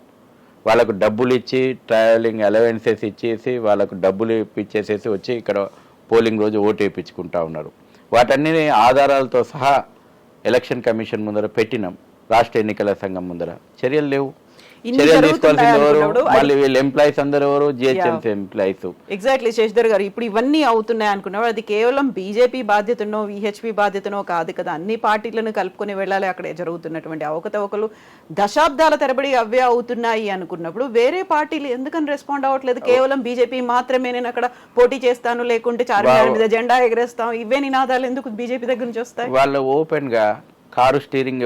వాళ్ళకు డబ్బులు ఇచ్చి ట్రావెలింగ్ అలవెన్సెస్ ఇచ్చేసి వాళ్ళకు డబ్బులు ఇప్పించేసేసి వచ్చి ఇక్కడ పోలింగ్ రోజు ఓటు వేయించుకుంటా ఉన్నారు. వాటన్ని ఆధారాలతో సహా ఎలక్షన్ కమిషన్ ముందర పెట్టినాం, రాష్ట్ర ఎన్నికల సంఘం ముందర. చర్యలు లేవు. చర్యలు తీసుకోవాల్సింది ఎవరు? మళ్ళీ వీళ్ళు ఎంప్లాయీస్ అందరూ ఎవరు? GHMC employees. ఎగ్జాక్ట్లీ శశిధర్ గారు, ఇప్పుడు ఇవన్నీ అవుతున్నాయి అనుకున్నారు, అది కేవలం బీజేపీ బాధ్యతనో విహెచ్పి బాధ్యతనో కాదు కదా. అన్ని పార్టీలను కలుపుకొని వెళ్ళాలి. అక్కడ జరుగుతున్నటువంటి అవకతవకలు దశాబ్దాల తరబడి అవే అవుతున్నాయి అనుకున్నప్పుడు వేరే పార్టీలు ఎందుకని రెస్పాండ్ అవ్వట్లేదు? కేవలం బీజేపీ మాత్రమే నేను అక్కడ పోటీ చేస్తాను, లేకుంటే చార్మినార్ మీద జెండా ఎగరేస్తాం, ఇవే నినాదాలు ఎందుకు బీజేపీ దగ్గర నుంచి వస్తాయి? వాళ్ళు ఓపెన్ గా కారు స్టీరింగ్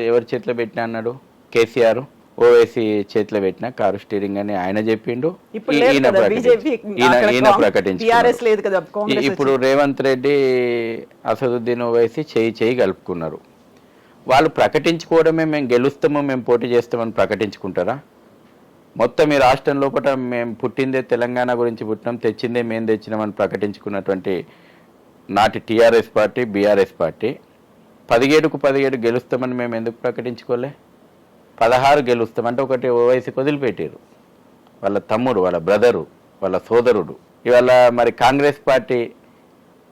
ఎవరి చేతిలో పెట్టినా అన్నాడు కేసీఆర్. ఓవైసీ చేతిలో పెట్టిన కారు స్టీరింగ్ అని ఆయన చెప్పిండు, ఈయన ప్రకటించారు. ఇప్పుడు రేవంత్ రెడ్డి, అసదుద్దీన్ ఓవైసీ చేయి కలుపుకున్నారు. వాళ్ళు ప్రకటించుకోవడమే మేము గెలుస్తాము, మేము పోటీ చేస్తామని ప్రకటించుకుంటారా? మొత్తం ఈ రాష్ట్రం లోపల మేము పుట్టిందే తెలంగాణ గురించి పుట్టినాం, తెచ్చిందే మేము తెచ్చినామని ప్రకటించుకున్నటువంటి నాటి టీఆర్ఎస్ పార్టీ, బీఆర్ఎస్ పార్టీ 17కు 17 గెలుస్తామని మేము ఎందుకు ప్రకటించుకోలే? 16 గెలుస్తామంటే ఒకటి ఓవైసీకి వదిలిపెట్టారు. వాళ్ళ తమ్ముడు, వాళ్ళ బ్రదరు, వాళ్ళ సోదరుడు. ఇవాళ మరి కాంగ్రెస్ పార్టీ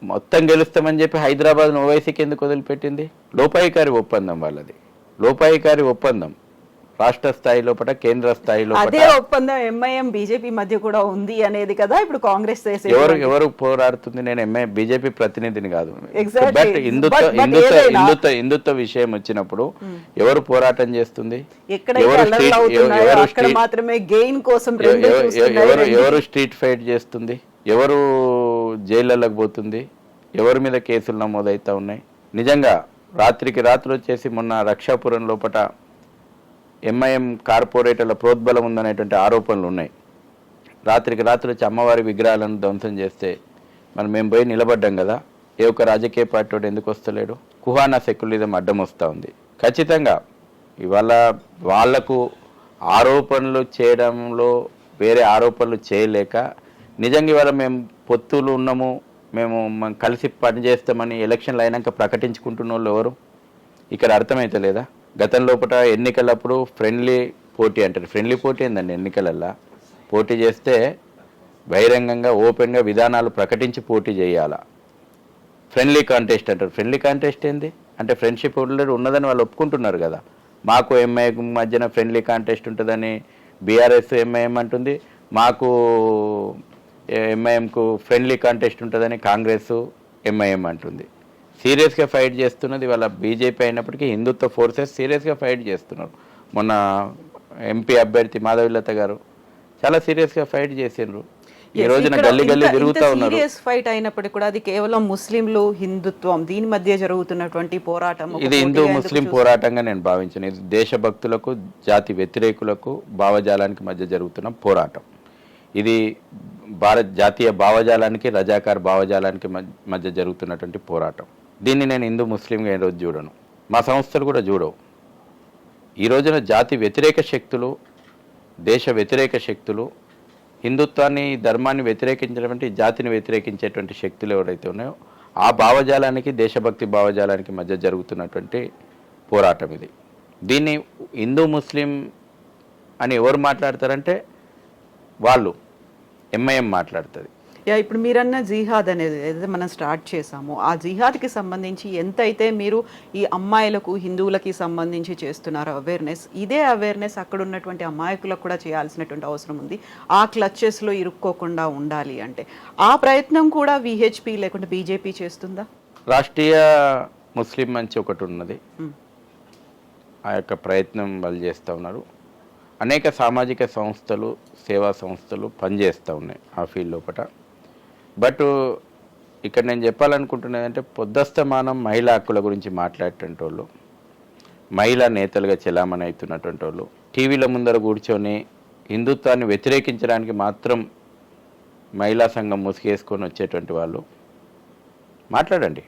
మొత్తం గెలుస్తామని చెప్పి హైదరాబాద్ను ఓవైసీకి ఎందుకు వదిలిపెట్టింది? లోపాయికారి ఒప్పందం వాళ్ళది, లోపాయికారి ఒప్పందం. రాష్ట్ర స్థాయి లోపల, కేంద్ర స్థాయి అదే లోపల ఒప్పందం ఎంఐఎం బీజేపీ మధ్య కూడా ఉంది అనేది కదా ఇప్పుడు కాంగ్రెస్ చేసే. ఎవరు పోరాడుతుంది? నేను బీజేపీ ప్రతినిధిని కాదు. Exactly. బట్ హిందుత్వ విషయం వచ్చినప్పుడు ఎవరు పోరాటం చేస్తుంది? అక్కడ మాత్రమే గెయిన్ కోసం ఎవరు స్ట్రీట్ ఫైట్ చేస్తుంది? ఎవరు జైళ్ళకి పోతుంది? ఎవరి మీద కేసులు నమోదవుతా ఉన్నాయి? నిజంగా రాత్రికి రాత్రి వచ్చేసి మొన్న రక్షాపురం లోపల ఎంఐఎం కార్పొరేటర్ల ప్రోద్బలం ఉందనేటువంటి ఆరోపణలు ఉన్నాయి. రాత్రికి రాత్రి వచ్చి అమ్మవారి విగ్రహాలను ధ్వంసం చేస్తే మేము పోయి నిలబడ్డాం కదా, ఏ ఒక్క రాజకీయ పార్టీ వాడు ఎందుకు వస్తలేడు? కుహానా సెక్యులరిజం అడ్డం వస్తూ ఉంది. ఖచ్చితంగా ఇవాళ వాళ్లకు ఆరోపణలు చేయడంలో వేరే ఆరోపణలు చేయలేక, నిజంగా ఇవాళ మేము పొత్తులు ఉన్నాము, మేము కలిసి పనిచేస్తామని ఎలక్షన్లు అయినాక ప్రకటించుకుంటున్న వాళ్ళు ఎవరు? ఇక్కడ అర్థమైతే లేదా? గతం లోపల ఎన్నికలప్పుడు ఫ్రెండ్లీ పోటీ అంటారు. ఫ్రెండ్లీ పోటీ ఏందండి? ఎన్నికలల్లా పోటీ చేస్తే బహిరంగంగా ఓపెన్గా విధానాలు ప్రకటించి పోటీ చేయాలా. ఫ్రెండ్లీ కాంటెస్ట్ అంటారు. ఫ్రెండ్లీ కాంటెస్ట్ ఏంది అంటే ఫ్రెండ్షిప్ ఉన్నదని వాళ్ళు ఒప్పుకుంటున్నారు కదా. మాకు ఎంఐ మధ్యన ఫ్రెండ్లీ కాంటెస్ట్ ఉంటుందని బీఆర్ఎస్ ఎంఐఎం అంటుంది, మాకు ఎంఐఎంకు ఫ్రెండ్లీ కాంటెస్ట్ ఉంటుందని కాంగ్రెస్ ఎంఐఎం అంటుంది. సీరియస్గా ఫైట్ చేస్తున్నది వాళ్ళ బీజేపీ అయినప్పటికీ హిందుత్వ ఫోర్సెస్ సీరియస్గా ఫైట్ చేస్తున్నారు. మొన్న ఎంపీ అభ్యర్థి మాధవిలత గారు చాలా సీరియస్గా ఫైట్ చేసిండ్రు. ఈ రోజున గల్లీ తిరుగుతూ ఉన్నారు. సీరియస్ ఫైట్ అయినప్పటికీ కూడా అది కేవలం ముస్లింలు హిందుత్వం దీని మధ్య జరుగుతున్నటువంటి పోరాటం. ఇది హిందూ ముస్లిం పోరాటంగా నేను భావించాను. ఇది దేశభక్తులకు, జాతి వ్యతిరేకులకు, భావజాలానికి మధ్య జరుగుతున్న పోరాటం. ఇది భారత్ జాతీయ భావజాలానికి, రజాకార్ భావజాలానికి మధ్య జరుగుతున్నటువంటి పోరాటం. దీన్ని నేను హిందూ ముస్లింగా ఈరోజు చూడను, మా సంస్థలు కూడా చూడవు. ఈ రోజున జాతి వ్యతిరేక శక్తులు, దేశ వ్యతిరేక శక్తులు, హిందుత్వాన్ని, ధర్మాన్ని వ్యతిరేకించినటువంటి, జాతిని వ్యతిరేకించేటువంటి శక్తులు ఎవరైతే ఉన్నాయో ఆ భావజాలానికి, దేశభక్తి భావజాలానికి మధ్య జరుగుతున్నటువంటి పోరాటం ఇది. దీన్ని హిందూ ముస్లిం అని ఎవరు మాట్లాడతారంటే వాళ్ళు, ఎంఐఎం మాట్లాడుతుంది. ఇప్పుడు మీరన్న జిహాద్ అనేది ఏదైతే మనం స్టార్ట్ చేసామో ఆ జిహాద్కి సంబంధించి ఎంతైతే మీరు ఈ అమ్మాయిలకు, హిందువులకి సంబంధించి చేస్తున్నారో అవేర్నెస్, ఇదే అవేర్నెస్ అక్కడ ఉన్నటువంటి అమాయకులకు కూడా చేయాల్సినటువంటి అవసరం ఉంది. ఆ క్లచెస్లో ఇరుక్కోకుండా ఉండాలి అంటే ఆ ప్రయత్నం కూడా విహెచ్పి లేకుంటే బీజేపీ చేస్తుందా? రాష్ట్రీయ ముస్లిం మంచి ఒకటి ఉన్నది, ఆ యొక్క ప్రయత్నం వాళ్ళు చేస్తూ ఉన్నారు. అనేక సామాజిక సంస్థలు, సేవా సంస్థలు పనిచేస్తూ ఉన్నాయి ఆ ఫీల్డ్ లోపల. బట్ ఇక్కడ నేను చెప్పాలనుకుంటున్నది అంటే పొద్దస్తమానం మహిళా హక్కుల గురించి మాట్లాడేటువంటి వాళ్ళు, మహిళా నేతలుగా చెలామణి అవుతున్నటువంటి వాళ్ళు, టీవీల ముందర కూర్చొని హిందుత్వాన్ని వ్యతిరేకించడానికి మాత్రం మహిళా సంఘం ముసుగేసుకొని వచ్చేటువంటి వాళ్ళు మాట్లాడండి.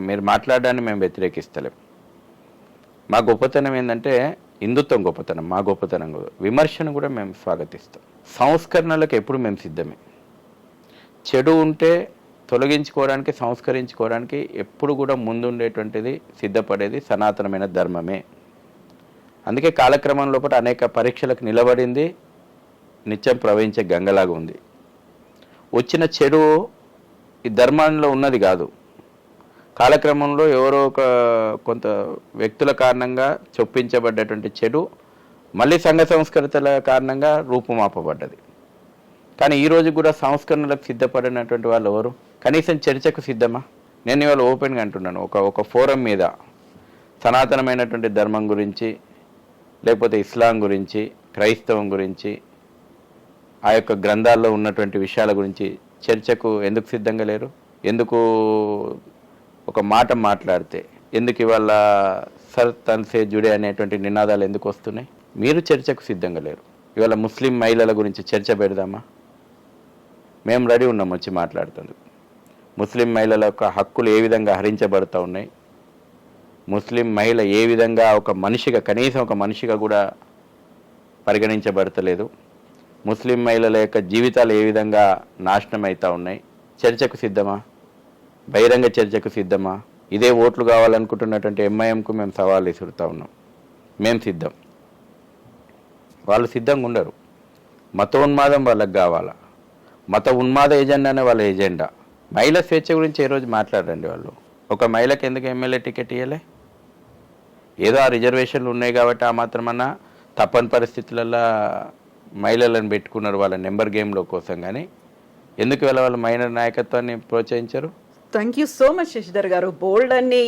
మీరు మాట్లాడడాన్ని మేము వ్యతిరేకిస్తలేం. మా గొప్పతనం ఏంటంటే హిందుత్వం గొప్పతనం, మా గొప్పతనం కూడా. విమర్శను కూడా మేము స్వాగతిస్తాం. సంస్కరణలకు ఎప్పుడు మేము సిద్ధమే. చెడు ఉంటే తొలగించుకోవడానికి, సంస్కరించుకోవడానికి ఎప్పుడు కూడా ముందుండేటువంటిది, సిద్ధపడేది సనాతనమైన ధర్మమే. అందుకే కాలక్రమం లోపల అనేక పరీక్షలకు నిలబడింది, నిత్యం ప్రవహించే గంగలాగా ఉంది. వచ్చిన చెడు ఈ ధర్మంలో ఉన్నది కాదు, కాలక్రమంలో ఎవరో కొంత వ్యక్తుల కారణంగా చొప్పించబడ్డటువంటి చెడు మళ్ళీ సంఘ సంస్కృతుల కారణంగా రూపుమాపబడ్డది. కానీ ఈరోజు కూడా సంస్కరణలకు సిద్ధపడినటువంటి వాళ్ళు ఎవరు? కనీసం చర్చకు సిద్ధమా? నేను ఇవాళ ఓపెన్గా అంటున్నాను, ఒక ఫోరం మీద సనాతనమైనటువంటి ధర్మం గురించి, లేకపోతే ఇస్లాం గురించి, క్రైస్తవం గురించి, ఆ యొక్క గ్రంథాల్లో ఉన్నటువంటి విషయాల గురించి చర్చకు ఎందుకు సిద్ధంగా లేరు? ఎందుకు ఒక మాట మాట్లాడితే ఎందుకు ఇవాళ సర్ తన్సే జుడే అనేటువంటి నినాదాలు ఎందుకు వస్తున్నాయి? మీరు చర్చకు సిద్ధంగా లేరు. ఇవాళ ముస్లిం మహిళల గురించి చర్చ పెడదామా? మేము రెడీ ఉన్నాం వచ్చి మాట్లాడుతుంది. ముస్లిం మహిళల యొక్క హక్కులు ఏ విధంగా హరించబడుతూ ఉన్నాయి, ముస్లిం మహిళ ఏ విధంగా ఒక మనిషిగా, కనీసం ఒక మనిషిగా కూడా పరిగణించబడతలేదు, ముస్లిం మహిళల యొక్క జీవితాలు ఏ విధంగా నాశనం అవుతూ ఉన్నాయి. చర్చకు సిద్ధమా? బహిరంగ చర్చకు సిద్ధమా? ఇదే ఓట్లు కావాలనుకుంటున్నటువంటి ఎంఐఎంకు మేము సవాళ్ళు విసురుతూ ఉన్నాం. మేము సిద్ధం, వాళ్ళు సిద్ధంగా ఉండరు. మత ఉన్మాదం వాళ్ళకి కావాలా? మత ఉన్మాద ఎజెండానే వాళ్ళ ఎజెండా. మహిళా స్వేచ్ఛ గురించి ఏ రోజు మాట్లాడండి వాళ్ళు. ఒక మహిళకి ఎందుకు ఎమ్మెల్యే టికెట్ ఇవ్వలే? ఏదో ఆ రిజర్వేషన్లు ఉన్నాయి కాబట్టి ఆ మాత్రమన్నా తప్పని పరిస్థితులలో మహిళలను పెట్టుకున్నారు వాళ్ళ నెంబర్ గేమ్లో కోసం. కానీ ఎందుకు వాళ్ళ మహిళల నాయకత్వాన్ని ప్రోత్సహించరు? Thank you so much Shashidhar garu. Bold అన్ని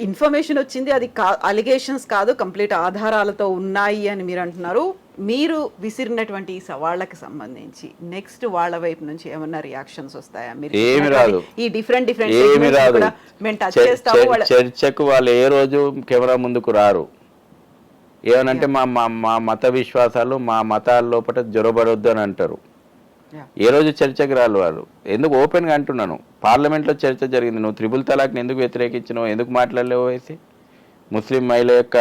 ఇన్ఫర్మేషన్ వచ్చింది, అది అలిగేషన్స్ కాదు, కంప్లీట్ ఆధారాలతో ఉన్నాయి అని మీరు అంటున్నారు. మీరు విసిరినటువంటి ఈ సవాళ్ళకి సంబంధించి నెక్స్ట్ వాళ్ళ వైపు నుంచి ఏమన్నా రియాక్షన్స్ వస్తాయా? మీరు ఏమి రాదు. ఈ డిఫరెంట్ ఏమి రాదు. మేము టచ్ చేస్తాము. చర్చకు వాళ్ళు ఏ రోజు కెమెరా ముందుకు రారు. ఏమనంటే మా మత విశ్వాసాలు మా మతాల లోపల జొరబడొద్దు అని అంటారు. ఏ రోజు చర్చకు రాలు వాళ్ళు. ఎందుకు ఓపెన్గా అంటున్నాను, పార్లమెంట్లో చర్చ జరిగింది. నువ్వు త్రిపుల్ తలాక్ని ఎందుకు వ్యతిరేకించినావు, ఎందుకు మాట్లాడలేవు వేసి? ముస్లిం మహిళ యొక్క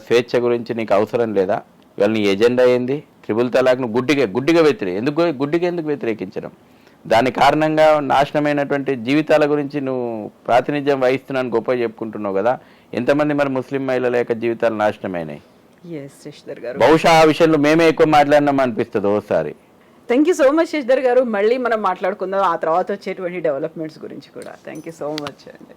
స్వేచ్ఛ గురించి నీకు అవసరం లేదా? ఇవాళ నీ ఎజెండా ఏంది? త్రిపుల్ తలాక్ను గుడ్డిగా ఎందుకు వ్యతిరేకించడం? దాని కారణంగా నాశనమైనటువంటి జీవితాల గురించి నువ్వు ప్రాతినిధ్యం వహిస్తున్నాను గొప్ప చెప్పుకుంటున్నావు కదా. ఎంతమంది మరి ముస్లిం మహిళల యొక్క జీవితాలు నాశనమైనాయి? బహుశా ఆ విషయంలో మేమే ఎక్కువ మాట్లాడినాం అనిపిస్తుంది ఓసారి. Thank you so much Shashidhar గారు. మళ్ళీ మనం మాట్లాడుకుందాం ఆ తర్వాత వచ్చేటువంటి డెవలప్మెంట్స్ గురించి కూడా. థ్యాంక్ యూ సో మచ్ అండి.